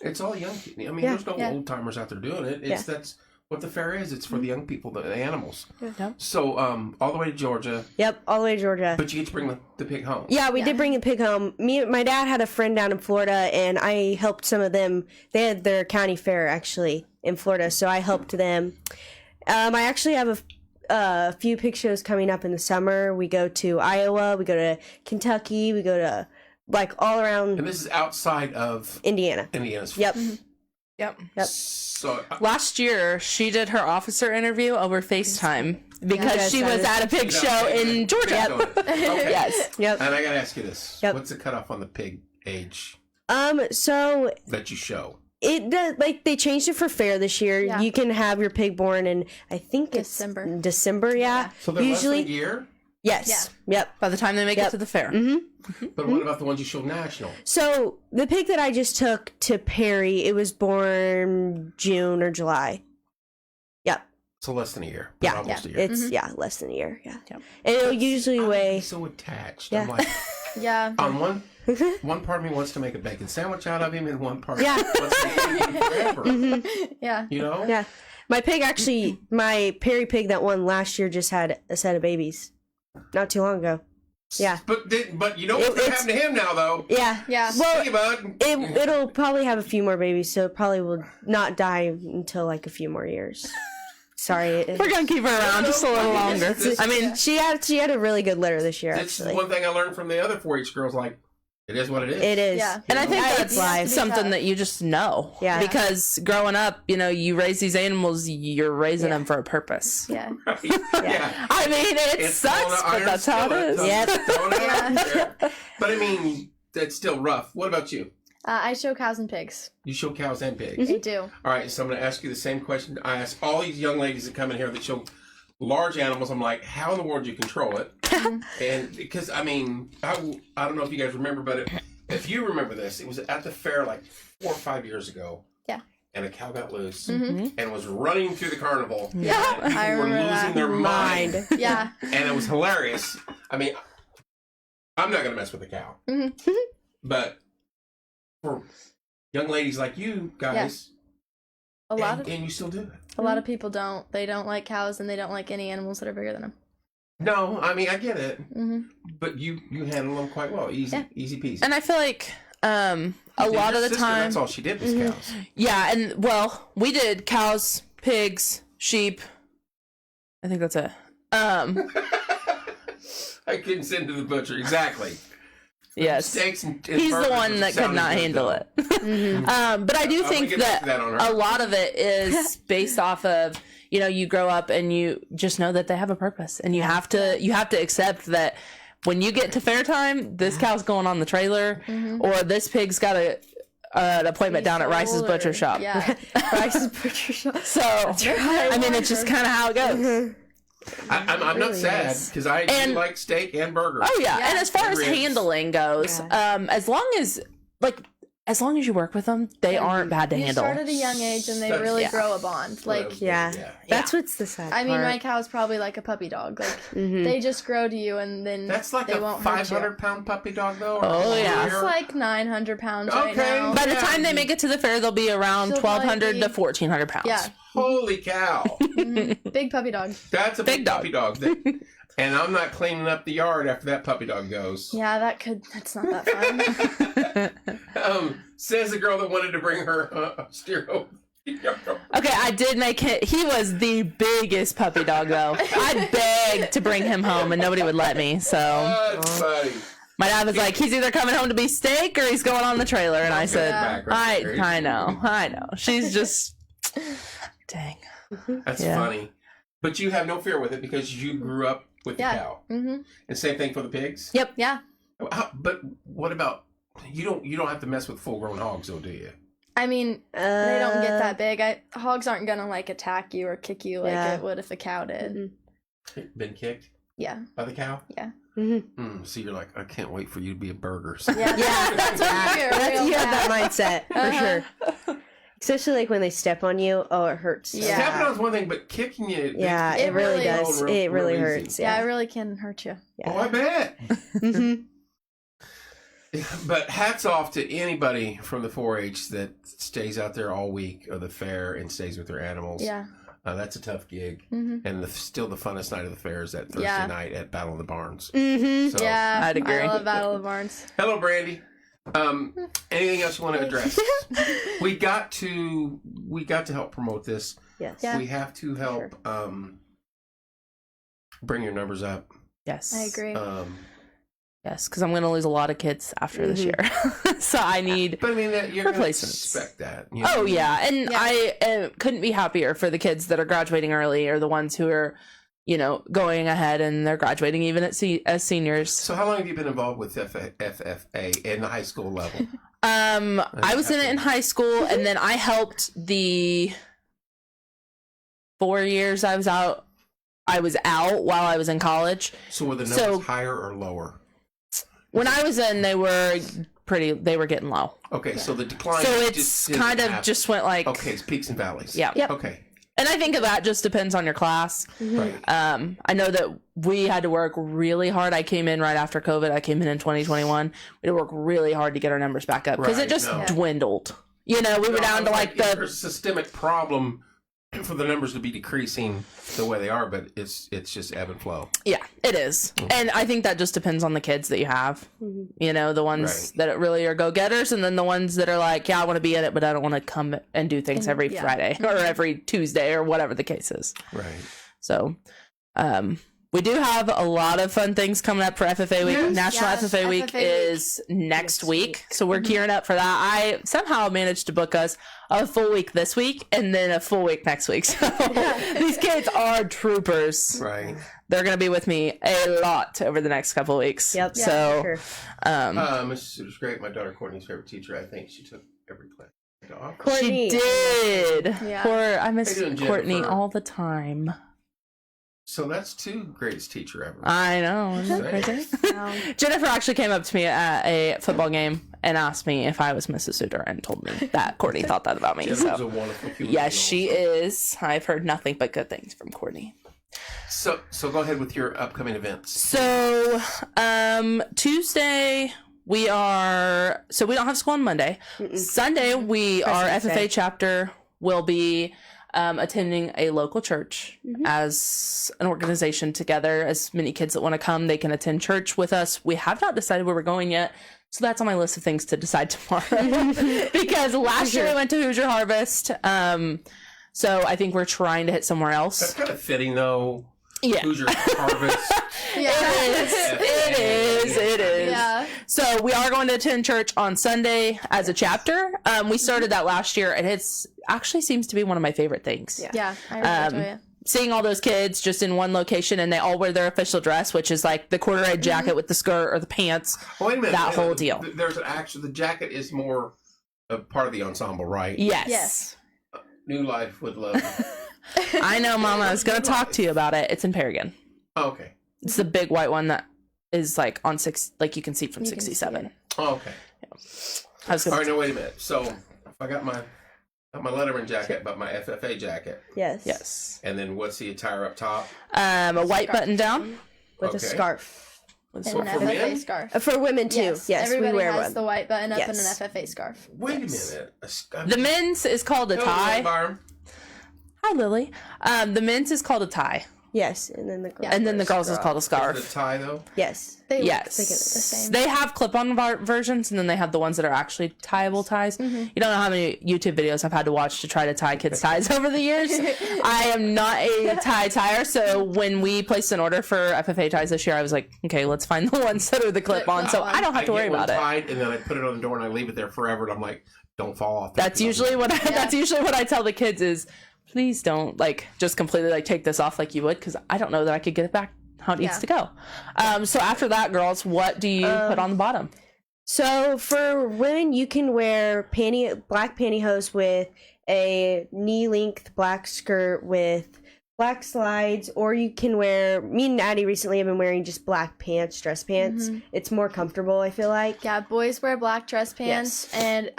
it's all young people. I mean, Yeah. there's no Yeah. old timers out there doing it. It's that's what the fair is. It's for the young people, the animals. Yeah. So all the way to Georgia, Yep, all the way to Georgia. but you get to bring the pig home. Yeah, we Yeah. did bring the pig home. My dad had a friend down in Florida, and I helped some of them. They had their county fair actually in Florida, so I helped them. I actually have a few pig shows coming up in the summer. We go to Iowa, we go to Kentucky, we go to like all around And this is outside of Indiana. Indiana's. Yep. Yep. Yep. So Last year, she did her officer interview over FaceTime because Yes, she that was is- at a pig show in Georgia. Okay. Yes. Yep. And I gotta ask you this: Yep. what's the cutoff on the pig age So that you show? it does, like they changed it for fair this year. Yeah. You can have your pig born in I think it's December. December, yeah. So they're Usually, less than a year. yes. Yep. By the time they make Yep. it to the fair. But what about the ones you show national? So the pig that I just took to Perry, it was born June or July. Yep. So less than a year. Yeah. Not almost a year. It's less than a year. Yeah. Yep. And it'll usually I'm weigh. so attached. Yeah. I'm like, Yeah. on one part of me wants to make a bacon sandwich out of him, and one part Yeah. wants to eat him forever. Yeah. You know? Yeah. My pig actually, my Perry pig that won last year just had a set of babies, not too long ago. Yeah. But you know what's gonna It's- happen to him now, though. Yeah. Yeah. Hey, bud. It'll probably have a few more babies, so it probably will not die until like a few more years. Sorry. We're going to keep her around just a little longer. I mean, She had a really good litter this year, That's actually. one thing I learned from the other 4-H girls. Like, it is what it is. It is. Yeah. and I think Yeah, that's it's live. something that you just know. Yeah. Because growing up, you raise these animals, you're raising them for a purpose. Yeah. Yeah. I mean, it It's on sucks, an but iron that's how it skillet, is. so Yep. just throwing it out there. But I mean, that's still rough. What about you? I show cows and pigs. You show cows and pigs. I do. All right, so I'm going to ask you the same question I ask all these young ladies that come in here that show large animals. I'm like, how in the world do you control it? And because, I mean, I don't know if you guys remember, but if you remember this, it was at the fair like 4 or 5 years ago. Yeah. And a cow got loose and was running through the carnival. Yeah. And people I were remember losing that. their mind. Yeah. And it was hilarious. I mean, I'm not going to mess with a cow. But for young ladies like you guys, A lot and you still do it. of people don't. They don't like cows and they don't like any animals that are bigger than them. No, I mean, I get it. Mm-hmm. But you handle them quite well. Easy, Yeah. easy peasy. And I feel like a And lot your of the sister, time, that's all she did was cows. yeah, and well, we did cows, pigs, sheep. I think that's it. I couldn't send to the butcher. Exactly. Yes. Steaks and He's the burgers one was that could sounding not good, handle though. it. But I do I'm gonna think get back to that that on her. a lot of it is based off of, you grow up and you just know that they have a purpose, and you have to accept that when you get to fair time, this cow's going on the trailer, or this pig's got an appointment down at Rice's Older. Butcher Shop. Yeah. Rice's Butcher Shop. So, I mean, it's just kind of how it goes. I'm not really sad is. because I do like steak and burgers. Oh yeah. Yeah. And as far as Ribs. handling goes, as long as you work with them, they aren't bad to You handle. start at a young age and they That's- really Yeah. grow a bond. Like, Yeah. That's what's the sad I mean, my part. cow's probably like a puppy dog. Like, Mm-hmm. they just grow to you and then That's like they a won't hurt you. 500-pound puppy dog, though. Or Oh, yeah. It's like 900 pounds right Okay. now. By the time they make it to the fair, they'll be around She'll 1,200 probably to be- 1,400 pounds. Yeah. Holy cow. Big puppy dog. That's a Big big dog. puppy dog. And I'm not cleaning up the yard after that puppy dog goes. Yeah, that's not that fun. Says the girl that wanted to bring her steer. Okay, I did make it. He was the biggest puppy dog, though. I begged to bring him home, and nobody would let me. So That's funny. my dad was like, "He's either coming home to be steak or he's going on the trailer." And I said, "I know." She's just, dang. That's Yeah. funny. But you have no fear with it because you grew up with the cow. Mm-hmm. And same thing for the pigs? Yep. Yeah. But what about, you don't have to mess with full-grown hogs, though, do you? I mean, they don't get that big. Hogs aren't gonna like attack you or kick you like Yeah. it would if a cow did. Been kicked Yeah. by the cow? Yeah. So you're like, I can't wait for you to be a burger. So Yeah. That's what you're real You have that bad. mindset for sure. Especially like when they step on you. Oh, it hurts. Yeah. Stepping on is one thing, but kicking you. Yeah, It it really really does. is. It really Real hurts. easy. Yeah, Yeah. it really can hurt you. Oh, I bet. hmm But hats off to anybody from the 4-H that stays out there all week of the fair and stays with their animals. Yeah. That's a tough gig. Mm-hmm. And still the funnest night of the fair is that Thursday Yeah. night at Battle of the Barns. hmm So, Yeah. I'd agree. I love Battle of Barns. Hello, Brandy. Anything else you want to address? we got to help promote this. Yes. Yeah. We have to help bring your numbers up. Yes. I agree. Yes, because I'm going to lose a lot of kids after this year. So I need. But I mean, that you're going to Replacements. expect that. You Oh know? yeah, and Yeah. I couldn't be happier for the kids that are graduating early, or the ones who are, going ahead and they're graduating even as seniors. So how long have you been involved with FFA in the high school level? I was in it in high school, and then I helped the 4 years I was out. I was out while I was in college. So were the numbers So- higher or lower? When I was in, they were getting low. Okay, so the decline. So just it's didn't kind of happen. just went like, Okay, it's peaks and valleys. Yeah. Yep. Okay. And I think that just depends on your class. Right. I know that we had to work really hard. I came in right after COVID. I came in 2021. We had to work really hard to get our numbers back up because Right, it just no. dwindled. We were down to like there's the a systemic problem for the numbers to be decreasing the way they are, but it's just ebb and flow. yeah, it is. And I think that just depends on the kids that you have. The ones Right. that really are go getters, and then the ones that are like, yeah, I want to be in it, but I don't want to come and do things every yeah. Friday or every Tuesday or whatever the case is. Right. So, we do have a lot of fun things coming up for FFA Week. Yes. National Yes, FFA Week FFA Week. is next week. So we're gearing up for that. I somehow managed to book us a full week this week and then a full week next week. So these kids are troopers. Right. They're going to be with me a lot over the next couple of weeks. Yep. So, Yeah, for sure. Mrs. Suter's great. My daughter Courtney's favorite teacher. I think she took every class. Off. Courtney. she did. Yeah. I miss How you doing, Courtney Jennifer? all the time. So that's 2 greatest teacher ever. I know. Isn't that crazy? Jennifer actually came up to me at a football game and asked me if I was Mrs. Suter and told me that Courtney thought that about me. Jennifer's So a wonderful human yes, being she also. is. I've heard nothing but good things from Courtney. So go ahead with your upcoming events. So Tuesday we don't have school on Monday. Sunday our President's FFA Day. chapter will be attending a local church as an organization together. As many kids that want to come, they can attend church with us. We have not decided where we're going yet, so that's on my list of things to decide tomorrow. Because last year we went to Hoosier Harvest, so I think we're trying to hit somewhere That's else. kind of fitting, though. Yeah, Hoosier Harvest. Yeah. it is. Yeah. So we are going to attend church on Sunday as a chapter. We started that last year, and it's actually seems to be one of my favorite things. Yeah. Yeah. I really enjoy it. Seeing all those kids just in one location, and they all wear their official dress, which is like the corduroy jacket with the skirt or the pants. Wait a minute. That whole deal. There's the jacket is more a part of the ensemble, right? Yes. Yes. New Life would love you. I know, Mama. I was going to talk to you about it. It's in Paragon. Oh, okay. It's the big white one that is like on 6, like you can see from You can see 67. it. Oh, okay. I was All going right, now wait a minute. So if I got my Letterman jacket, but my FFA jacket, Yes. Yes. and then what's the attire up top? A white button down. With a Okay. scarf. And So an for FFA men? scarf. For women too. Yes, Everybody we wear has one. the white button up Yes. and an FFA scarf. Wait Yes. a minute. The men's is called a Hello, tie. Barb. Hi, Lily. The men's is called a tie, Yes, and then the girls. and then the girls is called a Is scarf. it a tie though? Yes. They look Yes, the same. they have clip-on versions, and then they have the ones that are actually tieable ties. You don't know how many YouTube videos I've had to watch to try to tie kids' ties over the years. I am not a tie tier, so when we placed an order for FFA ties this year, I was like, okay, let's find the ones that are the clip-on, so I don't have to worry about it. Tied, and then I put it on the door and I leave it there forever, and I'm like, don't fall off. That's usually what I tell the kids is, please don't like just completely like take this off like you would, because I don't know that I could get it back how it needs to go. So after that, girls, what do you put on the bottom? So for women, you can wear black pantyhose with a knee-length black skirt with black slides, or you can wear. Me and Addie recently have been wearing just black pants, dress pants. It's more comfortable, I feel like. Yeah, boys wear black dress pants, and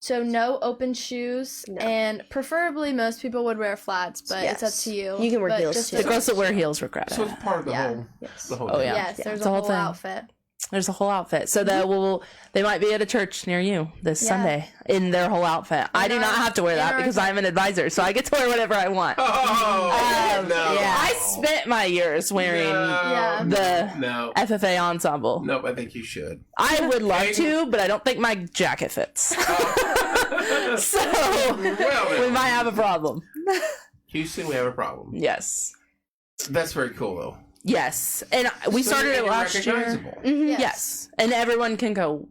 so no open shoes, and preferably most people would wear flats, but it's up to you. You can wear But heels, just too. The girls that wear heels regret So it. it's part of the whole. Yes. The whole. Oh, thing. yeah. Yes, there's It's a a whole whole thing. outfit. There's a whole outfit. So they might be at a church near you this Sunday in their whole outfit. I do not have to wear that because I'm an advisor, so I get to wear whatever I want. Oh no! I spent my years wearing the No. FFA ensemble. Nope, I think you should. I would love to, but I don't think my jacket fits. So Well, we might have a problem. Houston, we have a problem. Yes. That's very cool, though. Yes. And we started it last year. Recognizable. Yes. And everyone can go,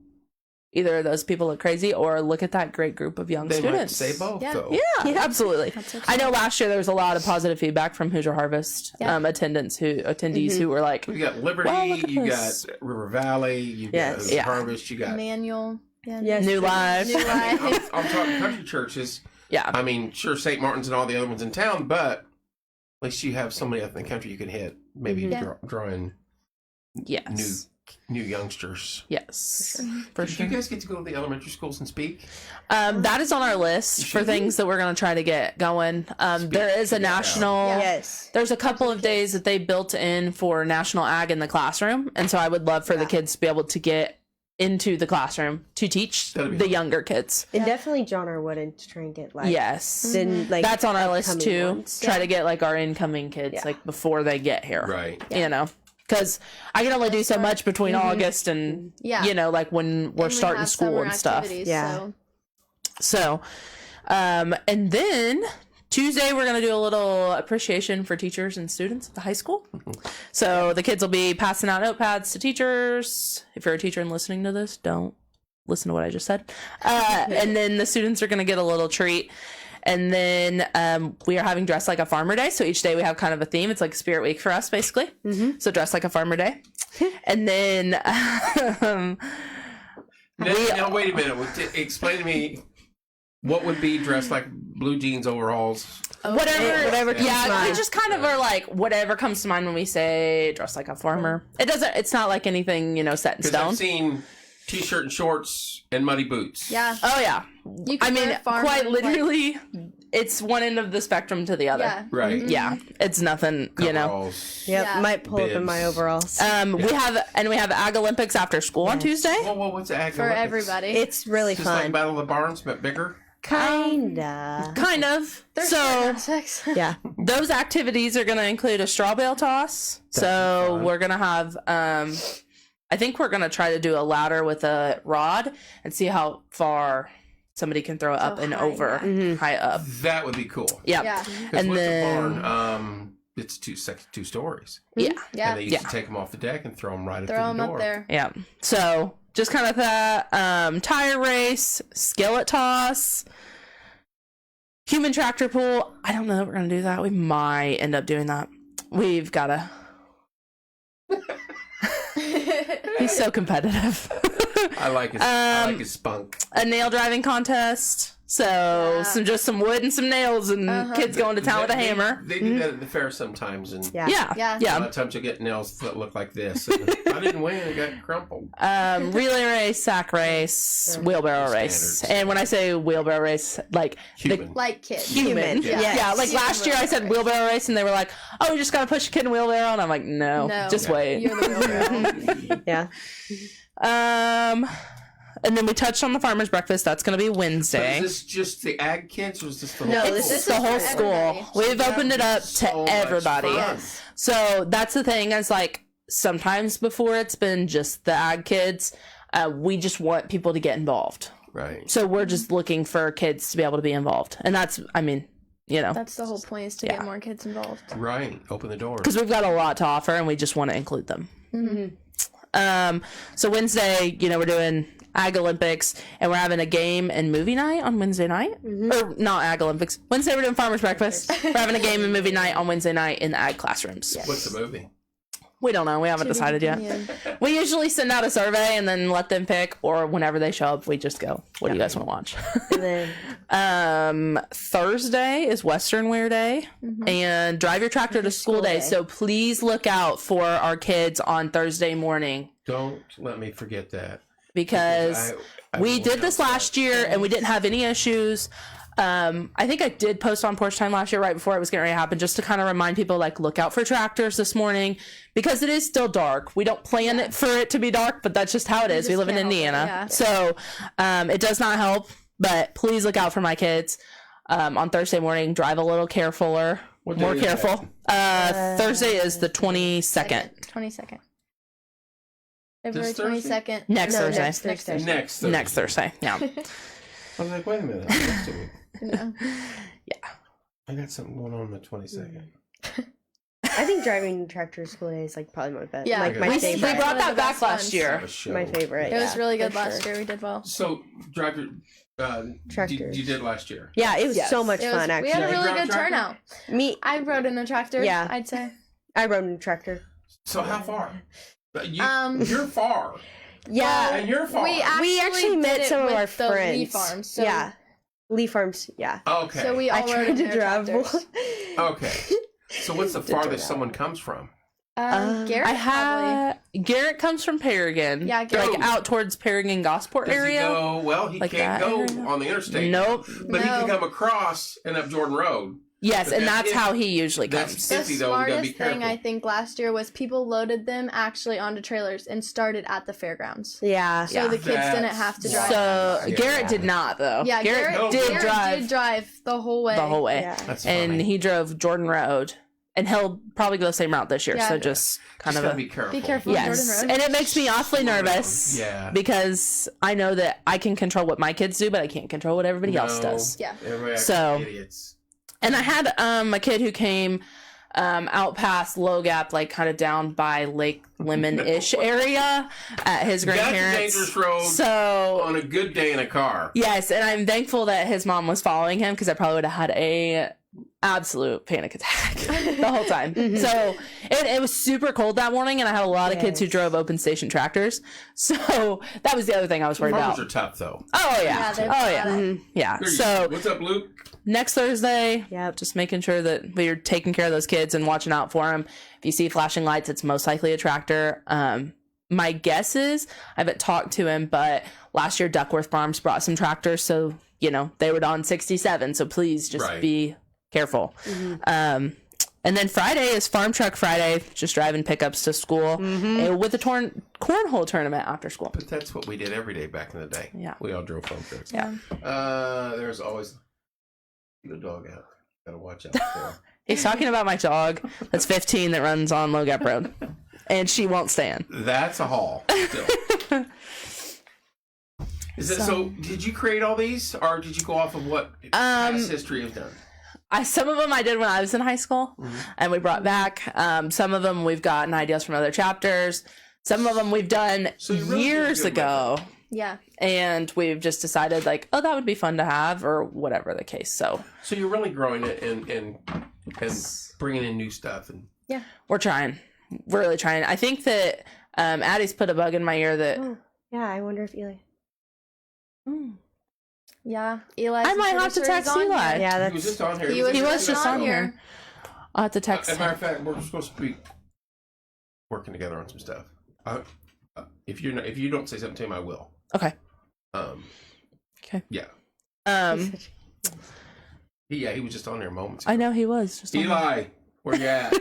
either those people look crazy or look at that great group of young They students. might say both, Yeah. though. Yeah, absolutely. so I know last year there was a lot of positive feedback from Hoosier Harvest attendees who were like, We got Liberty, Well, look at you this. got River Valley, you Yes. got Yeah. Harvest, you got. Manual. Yeah. Yes. New Life. New Life. I'm talking country churches. Yeah. I mean, sure, St. Martin's and all the other ones in town, but at least you have somebody up in the country you can hit. Maybe drawing Yes. new youngsters. Yes. For Did sure. you guys get to go to the elementary schools and speak? That is on our list for things that we're going to try to get going. There is a national. Yes. There's a couple of days that they built in for National Ag in the classroom, and so I would love for the kids to be able to get into the classroom to teach That'd be the fun. younger kids. And definitely John R. Wooden to try and get like Yes. then like That's on our list upcoming too. ones. Try to get like our incoming kids Yeah. like before they get here. Right. You know, because I can only do so much between August and Yeah. you know, like when we're And we starting have school summer and stuff. activities, Yeah. So. So, and then Tuesday we're gonna do a little appreciation for teachers and students at the high school. So the kids will be passing out notepads to teachers. If you're a teacher and listening to this, don't listen to what I just said. And then the students are gonna get a little treat. And then we are having Dress Like a Farmer Day. So each day we have kind of a theme. It's like Spirit Week for us, basically. So Dress Like a Farmer Day. And then Now, wait a minute. Explain to me what would be dressed like blue jeans, overalls. whatever comes to yeah, we mind. just kind of are like whatever comes to mind when we say dress like a farmer. It's not like anything, you know, set in Because stone. I've seen t-shirt and shorts and muddy boots. Yeah. Oh yeah. You can I mean, wear farmer, quite like- literally, it's one end of the spectrum to the other. Yeah. Right. Yeah, it's nothing, you know. Coveralls. Yep, Yeah. might pull up in my Bibs. overalls. We have Ag Olympics after school on Tuesday. Well, what's Ag For Olympics? everybody. It's really Just like fun. Battle of the Barns, but bigger. Kinda. Kind of. There's So gymnastics. Yeah. those activities are going to include a straw bale toss. So fun. we're going to have I think we're going to try to do a ladder with a rod and see how far somebody can throw it up and high, over, high up. That would be cool. Yep. Yeah. Because And with then the barn, it's two stories. yeah. Yeah. And they used Yeah. to take them off the deck and throw them right Throw up them through the door. up there. Yeah. So just kind of that tire race, skillet toss, human tractor pull. I don't know that we're going to do that. We might end up doing that. We've got to. He's so competitive. I like his spunk. A nail driving contest. So some wood and some nails and kids going to town with a hammer. They do that at the fair sometimes, and Yeah. Yeah. Yeah. a lot of times you get nails that look like this. And I didn't win; it got crumpled. Relay race, sack race, wheelbarrow race. Standards. And when I say wheelbarrow race, like Human. Like kids. human. Human, Yeah. yes. Like last year I said wheelbarrow race and they were like, oh, we just got to push a kid in a wheelbarrow. And I'm like, no. No. Just wait. You're the wheelbarrow. Yeah. And then we touched on the farmer's breakfast. That's going to be So Wednesday. is this just the ag kids, or is this the No, whole this school? It's the whole for school. everybody. We've opened it up So to much everybody. fun. Yes. So that's the thing, is like sometimes before it's been just the ag kids, we just want people to get involved. Right. So we're just looking for kids to be able to be involved. And that's, I mean, you know, That's the whole point, is to Yeah. get more kids involved. Right. Open the door. because we've got a lot to offer and we just want to include them. Mm-hmm. So Wednesday, you know, we're doing Ag Olympics and we're having a game and movie night on Wednesday night. Or not Ag Olympics. Wednesday we're doing farmer's breakfast. We're having a game and movie night on Wednesday night in the ag classrooms. What's the movie? We don't know. We haven't decided yet. Yeah. We usually send out a survey and then let them pick, or whenever they show up, we just go, what do you guys want to watch? And then Thursday is Western Wear Day and Drive Your Tractor to School Day. Day. So please look out for our kids on Thursday morning, Don't let me forget that. because I we will did this announce last year and we didn't have any issues. I think I did post on Porch Time last year right before it was getting ready to happen, just to kind of remind people, like, look out for tractors this morning, because it is still dark. We don't plan it for it to be dark, but that's just how it is. We just live in can't help it, Indiana. yeah. So it does not help, but please look out for my kids. On Thursday morning, drive a little carefuler, What day more is that? careful. Thursday is the 22nd. 22nd. February This Thursday? 22nd. Next no, Thursday. next Thursday. Next Thursday. Next Thursday. Yeah. I was like, wait a minute. that's next to me. No. I got something going on the 22nd. I think driving tractor to school day is like probably my best. Yeah. Like my We We favorite. brought that The back best last ones. year. Have a show. My favorite. It was yeah, really good for last sure. year. We did well. So, drive your Tractors. you did last year. Yeah, it was Yes. so much It was, fun. we Actually, had a really Drive good tractor? turnout. me, I rode in a tractor. Yeah. I'd say. I rode in a tractor. So how far? Um, You're far. Yeah, And you're far. We actually did met it some of with our the friends. Lee Farms. So, yeah, Lee Farms. Yeah, Okay. So we all I rode tried in to their drive. tractors. Okay. So what's the Did turn farthest out. someone comes from? Garrett I probably. had Garrett comes from Paragon. Yeah, Garrett. like out towards Paragon Gosport Does area. he go? Well, he Like can't that go area? on the interstate. Nope. But he can No. come across and up Jordan Road. Yes, But and that's that's it. how he usually That's comes. The Empty, though, we gotta be smartest thing careful. I think last year was people loaded them actually onto trailers and started at the fairgrounds. yeah. So the kids didn't That's have to drive. So Yeah. Garrett did not though. Yeah, Garrett, Oh, did Garrett drive the whole way. the whole way, Yeah. That's and funny. he drove Jordan Road, and he'll probably go the same route this year. Yeah. So just kind Just of gotta a be careful. Be careful. yes, Jordan Road. and it makes me awfully nervous. Yeah. because I know that I can control what my kids do, but I can't control what everybody else No. does. Yeah. Everybody acts So- like idiots. And I had a kid who came out past Low Gap, like kind of down by Lake Lemon-ish area at his That's a grandparents. dangerous road So on a good day in a car. yes, and I'm thankful that his mom was following him, because I probably would have had a absolute panic attack the whole time. So it was super cold that morning, and I had a lot of kids who Yes. drove open station tractors. So that was the other thing I was worried Farmers about. are tough, though. Oh yeah, Yeah, they're oh yeah, bad. yeah. Here you So go. What's up, Luke? next Thursday, Yep. just making sure that we're taking care of those kids and watching out for them. If you see flashing lights, it's most likely a tractor. My guess is, I haven't talked to him, but last year Duckworth Farms brought some tractors, so they were on 67. So please just Right. be careful. And then Friday is Farm Truck Friday, just driving pickups to school with a cornhole tournament after school. But that's what we did every day back in the day. Yeah. We all drove farm trucks. Yeah. There's always the dog out. Gotta watch out for him. He's talking about my dog that's 15 that runs on Low Gap Road, and she won't stand. That's a haul. Still. Is it so? Did you create all these, or did you go off of what past history has done? Some of them I did when I was in high school, and we brought back. Some of them we've gotten ideas from other chapters. Some of them we've done So you really years did good ago, Yeah. and we've just decided like, oh, that would be fun to have, or whatever the case. So So you're really growing it and bringing in new stuff and we're trying. We're really trying. I think that Addie's put a bug in my ear that Oh, yeah. I wonder if Eli. Yeah. Eli. I might have to text Eli. Yeah, he was that's. just on here. He was was just on here. I'll have to text As a matter him. of fact, we're supposed to be working together on some stuff. If you don't say something to him, I will. Okay. Okay. Yeah. He was just on there moments ago. I know he was just on Eli, where you at?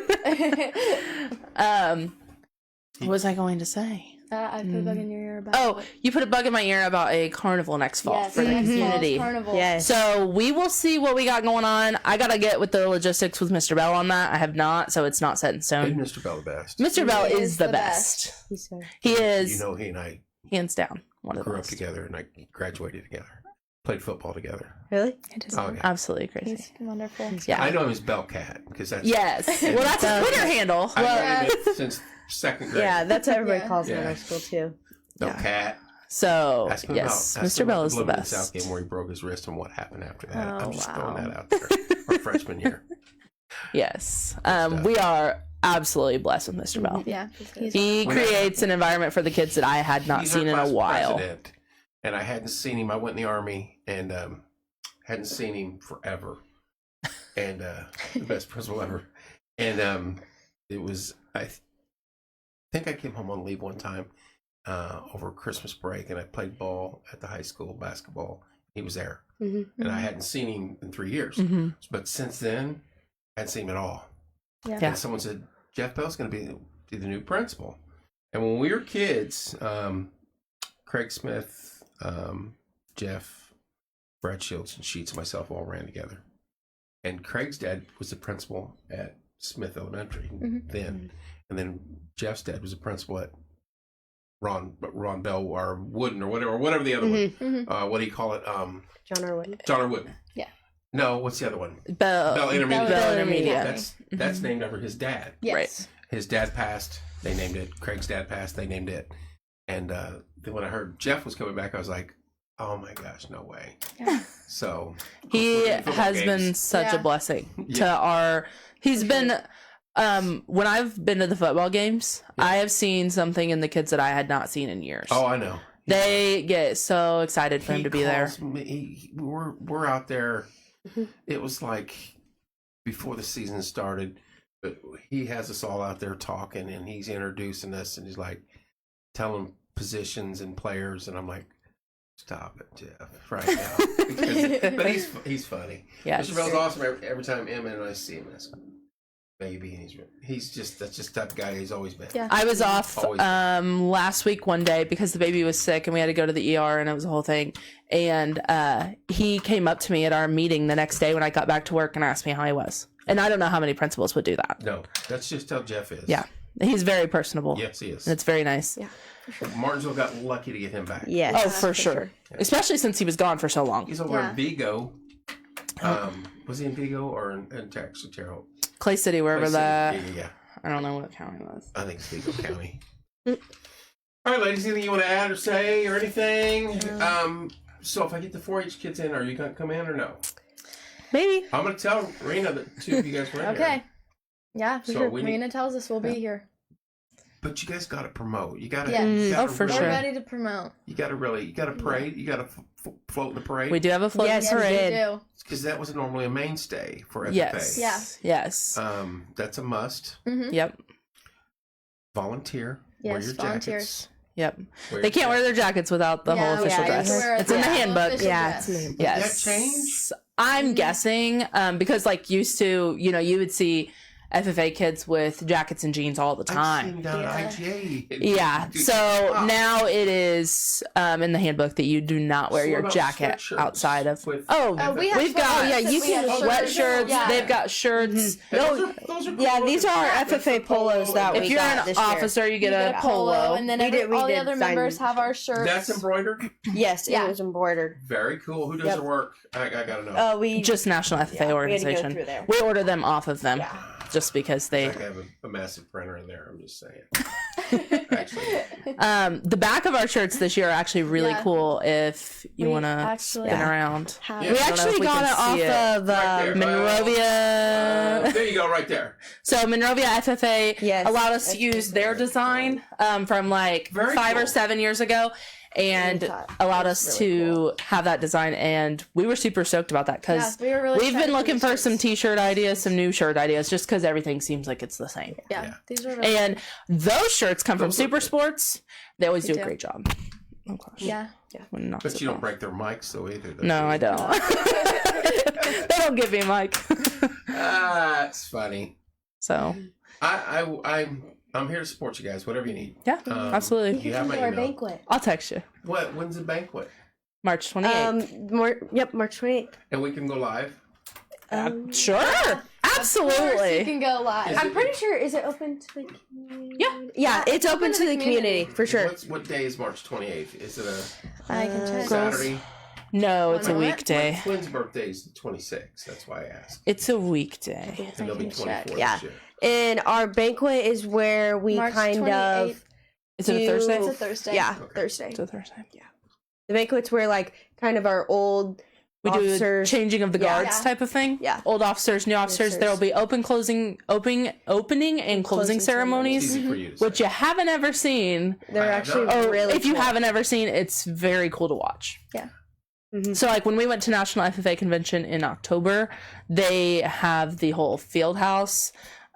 What was I going to say? I put a bug in your ear about. Oh, you put a bug in my ear about a carnival next fall Yes, for the next fall's community. carnival. Yes. So we will see what we got going on. I gotta get with the logistics with Mr. Bell on that. I have not, so it's not set in Isn't stone. Mr. Bell the best? Mr. Bell He is is the the best. He's so- He is, You know, he and I hands down, one of the grew up best. together and I graduated together. Played football together. Really? Oh, yeah. Absolutely crazy. He's wonderful. Yeah. I know him as Bellcat because that's Yes. Well, that's his Twitter handle. I've Yeah. known him since second grade. Yeah, that's what everybody Yeah. calls him in Yeah. our school too. Bellcat. So, Ask him yes, about- ask Mr. him Bell about is the Bloomington South best. game where he broke his wrist and what happened after that. Oh, I'm just throwing wow. that out there. Our freshman year. Yes. stuff. We are absolutely blessed with Mr. Bell. Yeah. He's He When I- creates an environment for the kids that I had not He's our seen in a class while. president, and I hadn't seen him. I went in the Army and hadn't seen him forever. And the best principal ever. And it was, think I came home on leave one time over Christmas break, and I played ball at the high school basketball. He was there, Mm-hmm. and I hadn't seen him in 3 years. Mhm. But since then, I hadn't seen him at all. Yeah. Yeah. And someone said, Jeff Bell's going to be the new principal. And when we were kids, Craig Smith, Jeff, Brad Shields, and Sheets, and myself all ran together. And Craig's dad was the principal at Smith Elementary then. And then Jeff's dad was the principal at Ron Bell or Wooden or whatever the other one. What do you call it? John R. Wooden. John or Wooden. Yeah. No, what's the other one? Bell, Bell Intermediate. Bell Intermediate. That's named after his dad. Yes. Right. His dad passed. They named it. Craig's dad passed. They named it. And then when I heard Jeff was coming back, I was like, "Oh my gosh, no way!" Yeah. So He football has games. been such a Yeah. blessing to Yeah. our. He's been. When I've been to the football games, I have seen something in the kids that I had not seen in years. Oh, I know. They get so excited for him to be there. calls me- we're out there. It was like before the season started, but he has us all out there talking, and he's introducing us, and he's like telling positions and players, and I'm like, "Stop it, Jeff, right now." Because, but he's funny. Yes. Mr. Bell's awesome. Every time Emma and I see him, it's baby, and he's just that's just the type of guy he's always been. Yeah. I was off Always. last week one day because the baby was sick and we had to go to the ER and it was a whole thing. And he came up to me at our meeting the next day when I got back to work and asked me how I was. And I don't know how many principals would do that. No, that's just how Jeff is. Yeah. He's very personable. Yes, he is. And it's very nice. Yeah. Martinsville got lucky to get him back. Yes. Oh, for sure. Especially since he was gone for so long. He's over Yeah. in Vigo. Was he in Vigo or in Texas? Terrell? Clay City, wherever that. Yeah. I don't know what county it was. I think it's Vigo County. All right, ladies, anything you want to add or say or anything? So if I get the 4-H kids in, are you going to come in or no? Maybe. I'm going to tell Rena that two of you guys were in Okay. here. Yeah. So we need- Marina tells us we'll be here. But you guys got to promote. You got to. Yeah. Oh, for We're sure. ready to promote. You got to parade. You got to float in the parade. We do have a float Yes, we parade. did. We do. Because that was normally a mainstay for FFA. Yes. Yeah. Yes. That's a must. Yep. Volunteer. Wear Yes, your volunteers. jackets. Yep. Wear They your can't wear their jackets without the whole official yeah, dress. you have to wear It's in the Yeah, handbook. official Yeah, dress. it's in the Yes. Did that change? I'm guessing because like used to, you would see FFA kids with jackets and jeans all the I've time. seen down Yeah. at IGA. Yeah. Dude, So wow. now it is in the handbook that you do not wear So what your about jacket sweatshirts outside of. with Oh, FFA? we have we've got. sweatshirts. yeah, you We can have sweatshirts. Yeah. They've got shirts. Hey, those are cool. Yeah, these are That's FFA the polo. polos that If we you're got an this year. officer, you You get a polo. and then We did- we all the did other sign- members have our shirts. That's embroidered. Yes, Yeah. it was embroidered. Very cool. Who does Yep. the work? I gotta know. We Just National FFA we had to go organization. through there. We order them off of them just because they. I have a massive printer in there. I'm just saying. Actually, The back of our shirts this year are actually really Yeah. cool if you We want to actually spin Yeah. around. have- Yeah. We I don't know actually if we got can it off see it. of Right there. Monrovia. there you go, right there. So Monrovia FFA Yes, allowed us to that's use good. their design from like Very 5 or cool. 7 years ago and Really thought allowed that's us really to cool. have that design, and we were super stoked about that Yeah, because we were really we've excited been looking these for shirts. some t-shirt ideas, some new shirt ideas, just because everything seems like it's the same. Yeah, Yeah. these are really And those shirts come from Those look Super good. Sports. They always They do a do. great job. Oh gosh. yeah. When not But so you don't fun. break their mics though either. do No, you? I don't. They don't give me a mic. That's funny. So I I'm here to support you guys, whatever you need. Yeah, absolutely. You have my Our email. banquet. I'll text you. When's the banquet? March 28th. March 28th. And we can go live? Sure. Of course, you Absolutely. can go live. I'm pretty sure. Is it open to the community? Yeah. Yeah, it's open to the community for sure. What day is March 28th? Is it I can a check. Saturday? No, it's a What? weekday. My twin's birthday is the 26th. That's why I asked. It's a weekday. And they'll be can check. 24 Yeah. this year. And our banquet is where we March kind 28th. of Is it a Do- Thursday? It's a Thursday. yeah Okay. Thursday. It's a Thursday. The banquet's where like kind of our old We do a officers. changing of the Yeah. guards Yeah. type of thing. Yeah. Old officers, new officers. There will be opening and closing Closing It's ceremonies, easy for you to say. which you haven't ever seen. They're I have actually not. Or really if you cool. haven't ever seen, it's very cool to watch. Yeah. Mhm. So like when we went to National FFA convention in October, they have the whole field house.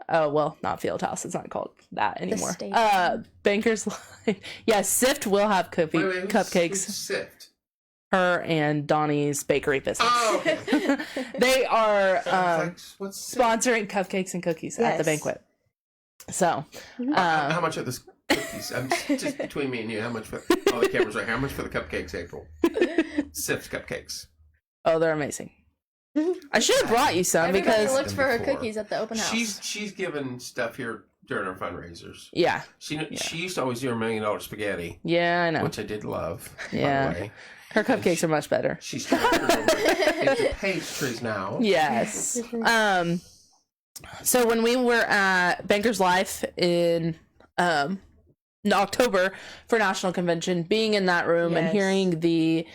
Well, not field house. It's not called that anymore. stadium. Bankers Life. Yeah, Sift will have Wait, who's cupcakes. Sift? Her and Donnie's bakery business. Oh, okay. They are What's Sift? sponsoring cupcakes and cookies at the Yes. banquet. So, How much are the cookies? Just between me and you, how much for all the cameras right here? How much for the cupcakes, April? Sift cupcakes. oh, they're amazing. I should have brought you some Everybody because looked for her Before. cookies at the open house. She's given stuff here during our fundraisers. yeah, She used to always do $1 million spaghetti, I know. which I did love. Yeah. By the way. Her cupcakes are much better. She's transferred over into pastries now. Yes. So when we were at Bankers Life in October for National Convention, being in that room and Yes. hearing the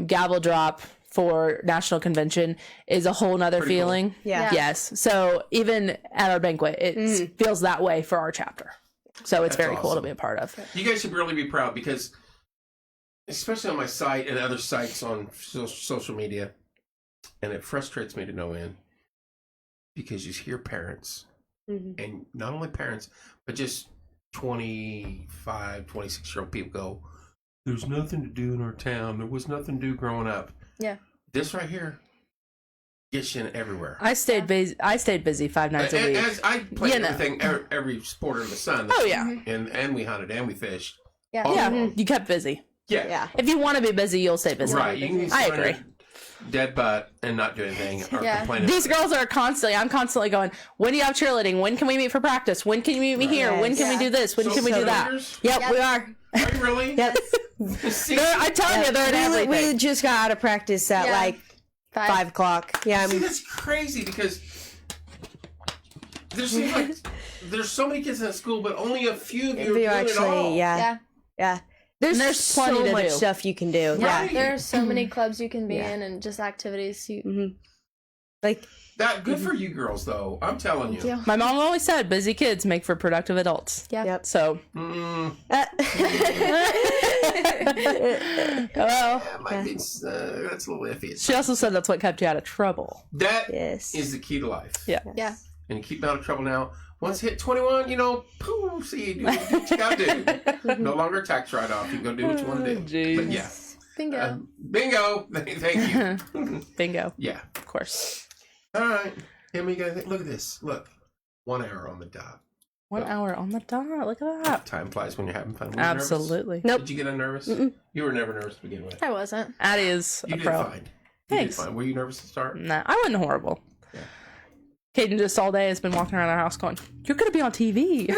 gavel drop for National Convention is a whole nother Pretty cool. feeling. Yeah. Yes. So even at our banquet, it feels that way for our chapter. So it's That's very cool to awesome. be a part of. You guys should really be proud because, especially on my site and other sites on social media, and it frustrates me to no end because you hear parents, Mhm. and not only parents, but just 25, 26-year-old people go, there's nothing to do in our town. There was nothing to do growing up. Yeah. This right here gets you in everywhere. I stayed busy. I stayed busy 5 nights a week. As I played You know. everything, every sport under the sun. Oh yeah, And we hunted and we fished. Yeah. all yeah. along. You kept busy. Yeah. Yeah. If you want to be busy, you'll stay busy. Right. You can be I sitting on agree. your dead butt and not do anything or Yeah. complaining. These girls are constantly. I'm constantly going. When do you have cheerleading? When can we meet for practice? When can you meet me here? Right. When can we Yeah. do this? When can we do that? cheerleaders? Yep, Yep. we are. Are you really? Yep. See, I'm telling you, they're in we everything. just got out of practice at Yeah. like 5 o'clock. Yeah. see, that's crazy because there seems like there's so many kids in that school, but only a few of you are If doing you it all. actually, yeah. Yeah. Yeah. There's, And there's plenty so to much do. stuff you can do. Right. Yeah. There's so many clubs you can be Yeah. in and just activities. You, hmm Like, That good for you girls, though. I'm telling you. Yeah. My mom always said, "Busy kids make for productive adults." Yeah. yep. So, Mm, well, that might be, that's a little iffy. she also said that's what kept you out of trouble. That yes. is the key to life. Yeah. Yeah. And you keep out of trouble now. Once you hit 21, poof, see, you do what you gotta do. No longer a tax write-off. You go do what you want to do. Jeez. But yeah. Bingo. Bingo. Thank you. Bingo, Yeah. of course. All right. Here we go. Look at this. Look. 1 hour on the dot. 1 hour on the dot. Look at that. Time flies when you're having fun. Were you nervous? Absolutely. Nope. Did you get nervous? You were never nervous to begin with. I wasn't. Addie is You a did pro. fine. You Thanks. did fine. Were you nervous to start? Nah, I wasn't horrible. Yeah. Caden just all day has been walking around our house going, "You're gonna be on TV."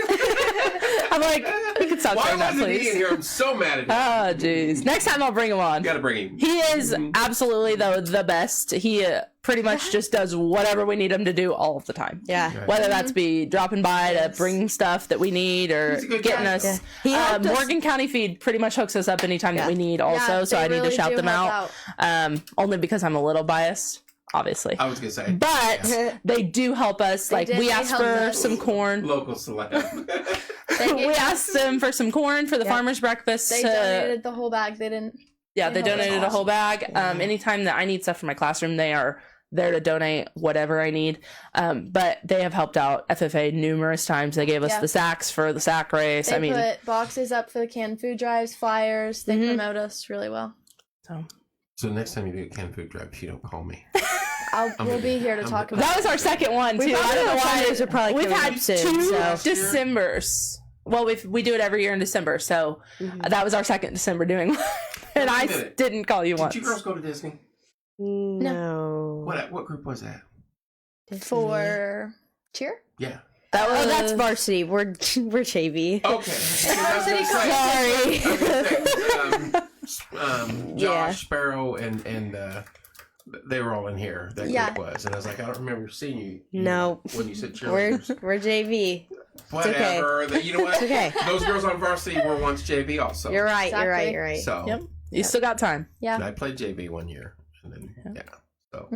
I'm like, "You can stop Why saying that, wasn't he in please." here? I'm so mad at him. Oh, jeez. Next time I'll bring him on. You gotta bring him. He is absolutely the best. He pretty much just does whatever we need him to do all of the time. Yeah. Okay. Whether that's be dropping by to bring stuff that we need or He's a good getting guy, us. Yeah. He helped us- Morgan County Feed pretty much hooks us up anytime that we need also, Yeah, so they I need to really shout do them help out. Only because I'm a little biased, obviously. I was gonna say. But they do help us. Like, did. we They asked helped for us. some corn. Local select. We asked them for some corn for the farmer's breakfast. They donated the whole bag. They didn't. Yeah, they They helped us. donated a whole bag. Anytime that I need stuff for my classroom, they are there to donate whatever I need. But they have helped out FFA numerous times. They gave us Yeah. the sacks for the sack race. They I mean, put boxes up for the canned food drives, flyers. They promote us really well. so So next time you do a canned food drive, you don't call me. we'll be here to talk about. That was our second one too. I don't know why are probably we've coming had up soon, two so. Decembers. Well, we do it every year in December, so that was our second December doing one. And I didn't call you once. Did you girls go to Disney? No. What group was that? For cheer. Yeah. That's varsity. We're JV. Okay. Sorry. Josh, Sparrow, and they were all in here. That group was, and I was like, I don't remember seeing you. No. When you said We're cheerleaders. JV. Whatever. okay. You know what? It's okay. Those girls on varsity were once JV also. You're right. Exactly. You're right. You're right. So. Yep. You still got time. Yeah. And I played JV one year, and then So.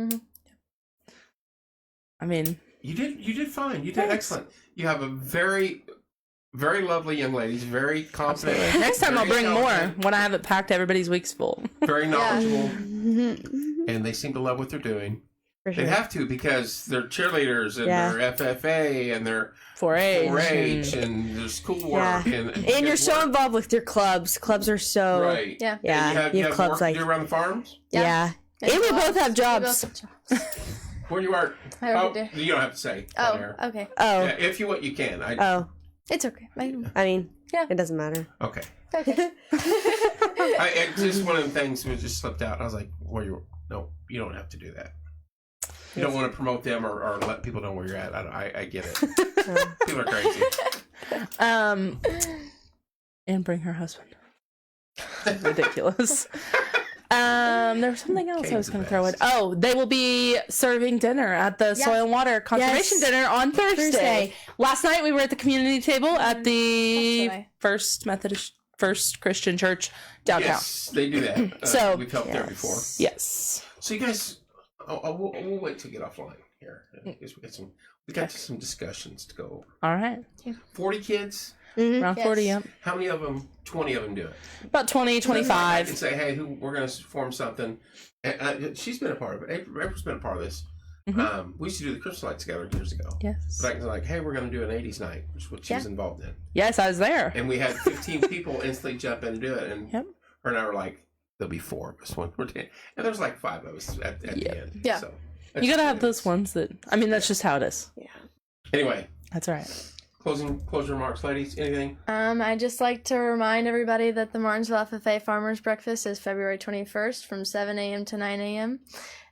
I mean, You did fine. You did excellent. You have a very, very lovely young ladies. Very confident. next time I'll very bring more intelligent, when I haven't packed everybody's weeks full. Very knowledgeable, and they seem to love what they're doing. For sure. They have to because they're cheerleaders and they're FFA and they're 4-H. 4-H and there's schoolwork And you're so involved with your clubs. Clubs are so right. Yeah. Yeah. And you have clubs work like to do around the farms. yeah. And we both have jobs. Where you are? I already do. You don't have to say. Oh, on air. okay. Oh. Yeah, if you want, you can. It's okay. I mean, Yeah. it doesn't matter. Okay. Okay. It's just one of the things that just slipped out. I was like, no, you don't have to do that. You don't want to promote them or let people know where you're at. I get it. People are crazy. And bring her husband. Ridiculous. There was something else I was going to throw in. Oh, they will be serving dinner at the Soil and Water Conservation Dinner on Thursday. Last night we were at the community table at the First Christian Church downtown. Yes, they do that. So we've helped there before. Yes. So you guys, we'll wait to get offline here. Because we got some discussions to go over. All right. 40 kids. Around 40, Yes. yep. How many of them? 20 of them do it. About 20, I can 25. say, hey, we're going to form something. And she's been a part of it. April's been a part of this. We used to do the Christmas lights together years ago. Yes. But I was like, hey, we're going to do an 80s night, which is what she's involved in. Yes, I was there. And we had 15 people instantly jump in and do it. And her and I were like, there'll be 4 of us when we're doing it. And there's like 5 of us at the end. Yeah. So You got to have those ones that, I mean, that's just how it is. Yeah. Anyway. That's all right. Closing remarks, ladies. Anything? I'd just like to remind everybody that the Martinsville FFA Farmers Breakfast is February 21st from 7 a.m. to 9 a.m.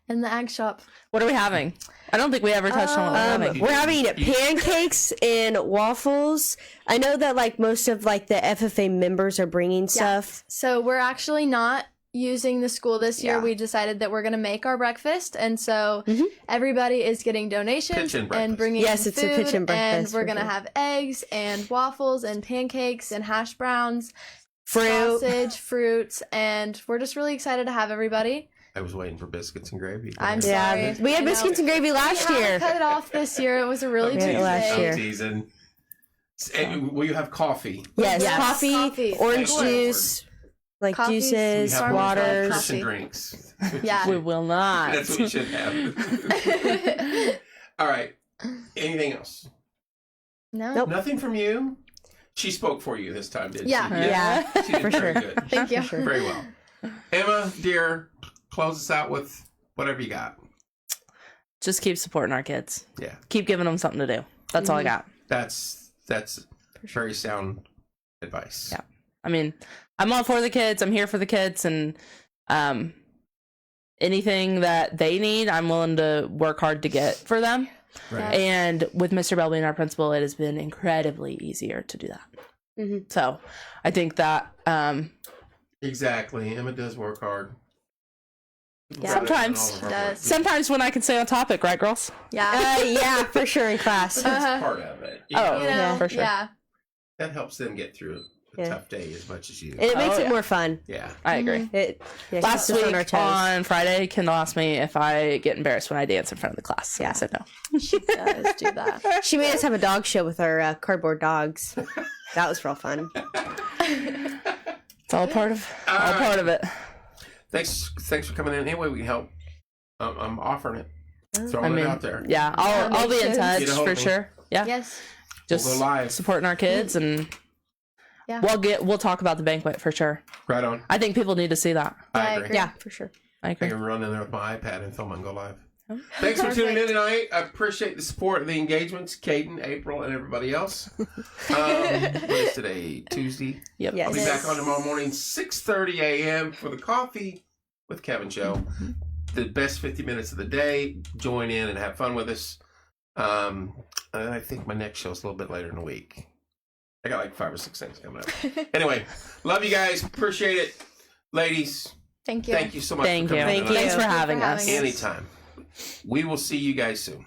in the Ag Shop. What are we having? I don't think we ever touched on what we're having. We're having pancakes and waffles. I know that like most of like the FFA members are bringing stuff. So we're actually not using the school this year. We decided that we're going to make our breakfast, and so everybody is getting donations and bringing it's a food, kitchen breakfast. and we're going to have eggs and waffles and pancakes and hash browns, sausage, fruits, and we're just really excited to have everybody. I was waiting for biscuits and gravy. I'm sorry. Yeah, we had biscuits and gravy last year. Cut it off this year. It was a really big last thing. year. Teasing. And will you have coffee? Yes, Yes. Coffee, orange Coffee. juice, like Coffee, juices, We have waters. Christian drinks. Yeah. We will not. That's what we should have. All right. Anything else? No. Nope. Nothing from you? She spoke for you this time, didn't Yeah. she? Yeah, She did for very sure. good. Thank you. Very well. Emma, dear, close us out with whatever you got. Just keep supporting our kids. Yeah. Keep giving them something to do. That's all I got. That's very sound advice. Yeah. I mean, I'm all for the kids. I'm here for the kids, and anything that they need, I'm willing to work hard to get for them. Right. And with Mr. Bell being our principal, it has been incredibly easier to do that. So I think that Exactly. Emma does work hard. Yeah. Sometimes. All of our Does. work. sometimes when I can stay on topic, right, girls? Yeah. Yeah, for sure in class. That's part of it. You Oh, know? You know, yeah, for sure. Yeah. That helps them get through a tough day as much as you. And it makes Oh, it yeah. more fun. Yeah. I agree. It Last keeps us on our week toes. on Friday, Kendall asked me if I get embarrassed when I dance in front of the class. Yeah. I said no. She does do that. She made us have a dog show with our cardboard dogs. That was real fun. It's all part of it. Thanks for coming in. Any way we can help, I'm offering it. Throwing it out there. Yeah, I'll be in touch Get a hold for of me. sure. Yeah, Yes. just We'll go live. supporting our kids, and Yeah. we'll talk about the banquet for sure. Right on. I think people need to see that. I I agree. agree. Yeah, for sure. I I agree. can run in there with my iPad and film and go live. Thanks for tuning in Perfect. tonight. I appreciate the support and the engagements, Caden, April, and everybody else. What is today? Tuesday? Yep. Yes. I'll be It back is. on tomorrow morning, 6:30 a.m. for the Coffee with Kevin show. The best 50 minutes of the day. Join in and have fun with us. And I think my next show's a little bit later in the week. I got like 5 or 6 things coming up. Anyway, love you guys. Appreciate it. Ladies, Thank you. thank you so much Thank for you. coming Thank tonight. you. Thanks for having for us. having us. Anytime. We will see you guys soon.